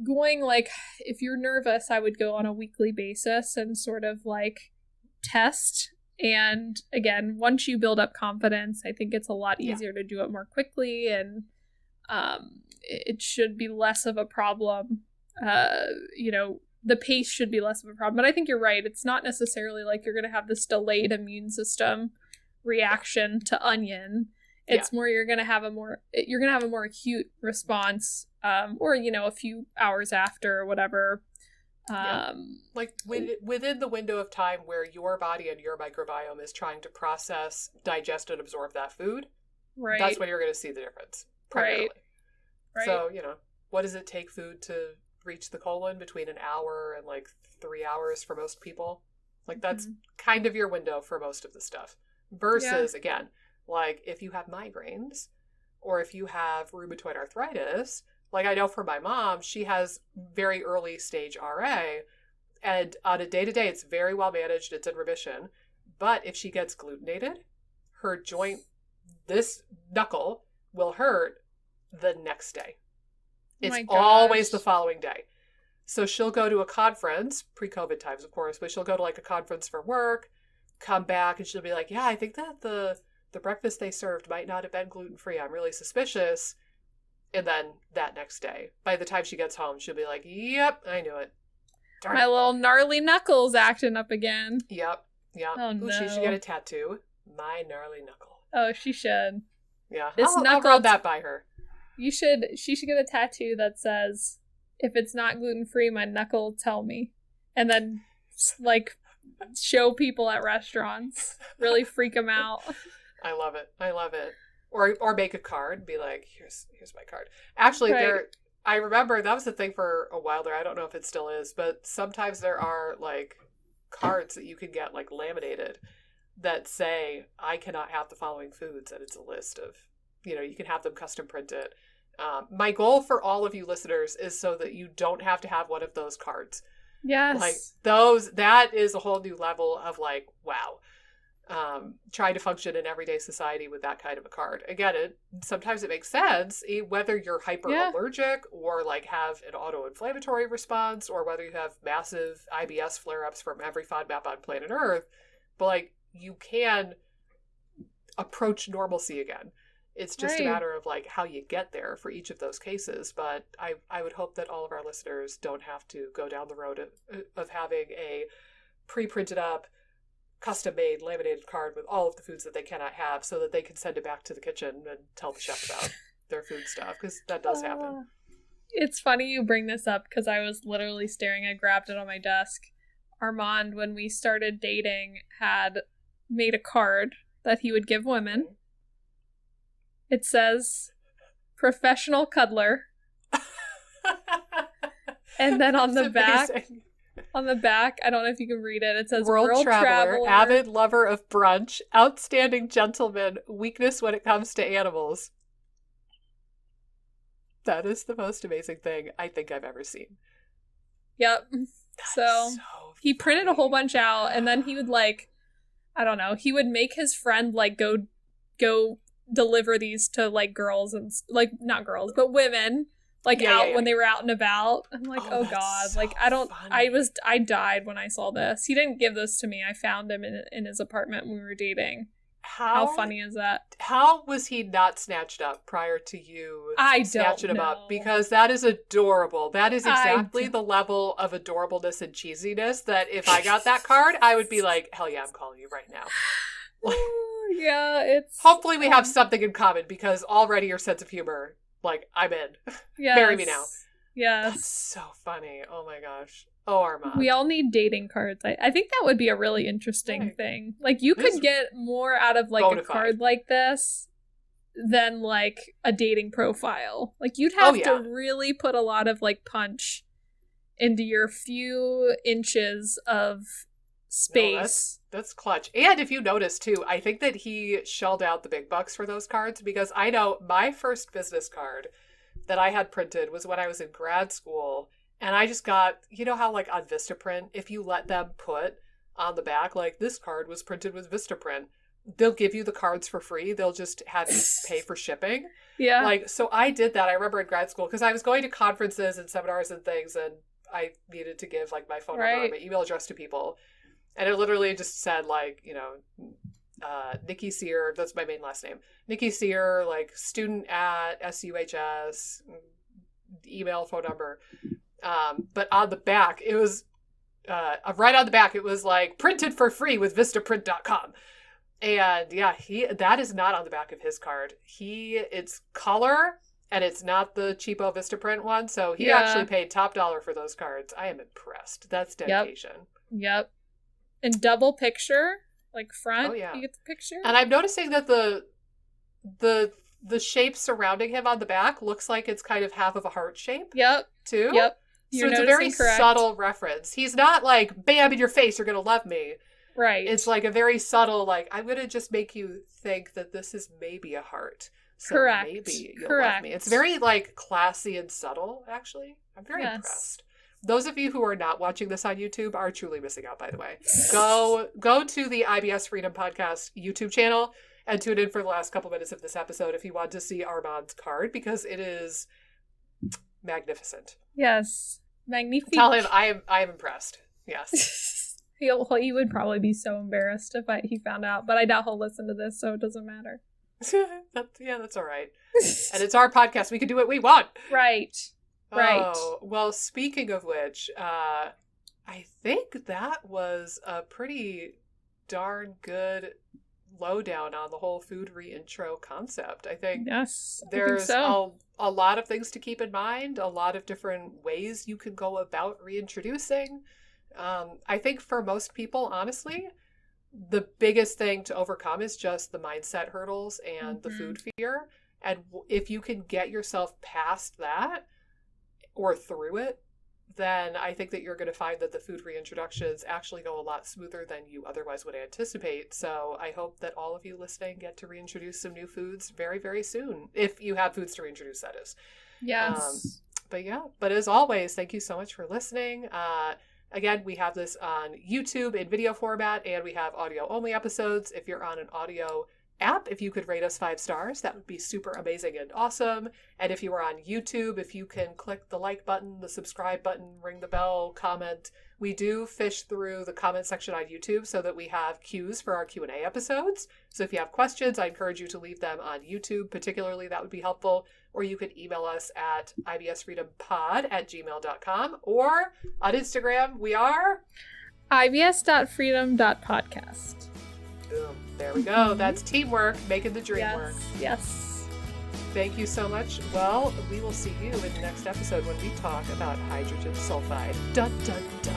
going like, if you're nervous, I would go on a weekly basis and sort of like test. And again, once you build up confidence, I think it's a lot easier to do it more quickly, and it should be less of a problem. You know, the pace should be less of a problem. But I think you're right. It's not necessarily like you're going to have this delayed immune system reaction to onion. It's more you're going to have a more acute response, or, you know, a few hours after or whatever. Like within the window of time where your body and your microbiome is trying to process, digest, and absorb that food, that's when you're going to see the difference, primarily. Right. So, you know, what does it take food to reach the colon? Between an hour and like 3 hours for most people. Like that's kind of your window for most of the stuff. Versus, again, like if you have migraines or if you have rheumatoid arthritis, like I know for my mom, she has very early stage RA, and on a day-to-day, it's very well managed. It's in remission. But if she gets glutenated, her joint, this knuckle, will hurt the next day. It's always the following day. So she'll go to a conference, pre-COVID times, of course, but she'll go to like a conference for work, come back, and she'll be like, yeah, I think that the breakfast they served might not have been gluten-free. I'm really suspicious. And then that next day, by the time she gets home, she'll be like, yep, I knew it. Darn My little gnarly knuckles acting up again. Yep. Oh, no. She should get a tattoo. My gnarly knuckle. Oh, she should. Yeah. I'll run that by her. She should get a tattoo that says, if it's not gluten-free, my knuckle tell me. And then, like, show people at restaurants. Really freak them out. I love it. Or make a card, be like, here's my card. Actually, I remember that was the thing for a while there. I don't know if it still is, but sometimes there are like cards that you can get like laminated that say, I cannot have the following foods, and it's a list of, you know, you can have them custom printed. My goal for all of you listeners is so that you don't have to have one of those cards. Yes. Like that is a whole new level of like, wow. Trying to function in everyday society with that kind of a card. Again, sometimes it makes sense, whether you're hyperallergic or like have an autoinflammatory response, or whether you have massive IBS flare-ups from every FODMAP on planet Earth. But like, you can approach normalcy again. It's just a matter of like how you get there for each of those cases. But I would hope that all of our listeners don't have to go down the road of having a pre-printed up, custom-made laminated card with all of the foods that they cannot have, so that they can send it back to the kitchen and tell the chef about their food stuff, because that does happen. It's funny you bring this up, because I was literally I grabbed it on my desk. Armand, when we started dating, had made a card that he would give women. It says, "Professional cuddler." And then on the back... On the back, I don't know if you can read it. It says World Traveler, avid lover of brunch, outstanding gentleman, weakness when it comes to animals. That is the most amazing thing I think I've ever seen. Yep. So he printed a whole bunch out, and then he would like, I don't know, he would make his friend like go deliver these to like girls and like not girls, but women. Like when they were out and about. I'm like, oh God. So like, I died when I saw this. He didn't give this to me. I found him in his apartment when we were dating. How funny is that? How was he not snatched up prior to you snatching him up? Because that is adorable. That is exactly the level of adorableness and cheesiness that if I got that card, I would be like, hell yeah, I'm calling you right now. Yeah, it's... Hopefully we have something in common, because already your sense of humor... Like, I'm in. Yes. Marry me now. Yes. That's so funny. Oh my gosh. Oh, Armand. We all need dating cards. I think that would be a really interesting thing. Like, you could get more out of, like, a card like this than, like, a dating profile. Like, you'd have to really put a lot of, like, punch into your few inches of space. No, that's clutch. And if you notice too, I think that he shelled out the big bucks for those cards, because I know my first business card that I had printed was when I was in grad school, and I just got, you know how like on Vistaprint, if you let them put on the back, like, this card was printed with Vistaprint, they'll give you the cards for free. They'll just have you pay for shipping. Yeah. Like, so I did that. I remember in grad school, because I was going to conferences and seminars and things, and I needed to give like my phone number or my email address to people. And it literally just said, like, you know, Nikki Sear, that's my main last name. Nikki Sear, like, student at SUHS, email, phone number. But on the back, it was, right on the back, it was, like, printed for free with Vistaprint.com. And, yeah, that is not on the back of his card. It's color, and it's not the cheapo Vistaprint one, so he actually paid top dollar for those cards. I am impressed. That's dedication. Yep. And double picture, like front, you get the picture. And I'm noticing that the shape surrounding him on the back looks like it's kind of half of a heart shape. Yep. Too. Yep. So it's a very subtle reference. He's not like, bam, in your face, you're going to love me. Right. It's like a very subtle, like, I'm going to just make you think that this is maybe a heart. So Correct. maybe you'll love me. It's very, like, classy and subtle, actually. I'm very impressed. Those of you who are not watching this on YouTube are truly missing out, by the way. Go to the IBS Freedom Podcast YouTube channel and tune in for the last couple minutes of this episode if you want to see Armand's card, because it is magnificent. Yes. Magnifique. Tell him I am impressed. Yes. He would probably be so embarrassed if he found out, but I doubt he'll listen to this, so it doesn't matter. That's all right. And it's our podcast. We can do what we want. Right. Oh, well, speaking of which, I think that was a pretty darn good lowdown on the whole food reintro concept. I think there's a lot of things to keep in mind, a lot of different ways you can go about reintroducing. I think for most people, honestly, the biggest thing to overcome is just the mindset hurdles and the food fear. And if you can get yourself past that, or through it, then I think that you're going to find that the food reintroductions actually go a lot smoother than you otherwise would anticipate. So I hope that all of you listening get to reintroduce some new foods very, very soon. If you have foods to reintroduce, that is. Yes. But as always, thank you so much for listening. Again, we have this on YouTube in video format, and we have audio-only episodes. If you're on an audio app, if you could rate us 5 stars, that would be super amazing and awesome. And if you are on YouTube, if you can click the like button, the subscribe button, ring the bell, comment. We do fish through the comment section on YouTube so that we have cues for our Q&A episodes. So if you have questions, I encourage you to leave them on YouTube. Particularly, that would be helpful. Or you could email us at ibsfreedompod@gmail.com. Or on Instagram, we are ibs.freedom.podcast. Boom. There we go. That's teamwork, making the dream work. Yes. Thank you so much. Well, we will see you in the next episode when we talk about hydrogen sulfide. Dun, dun, dun.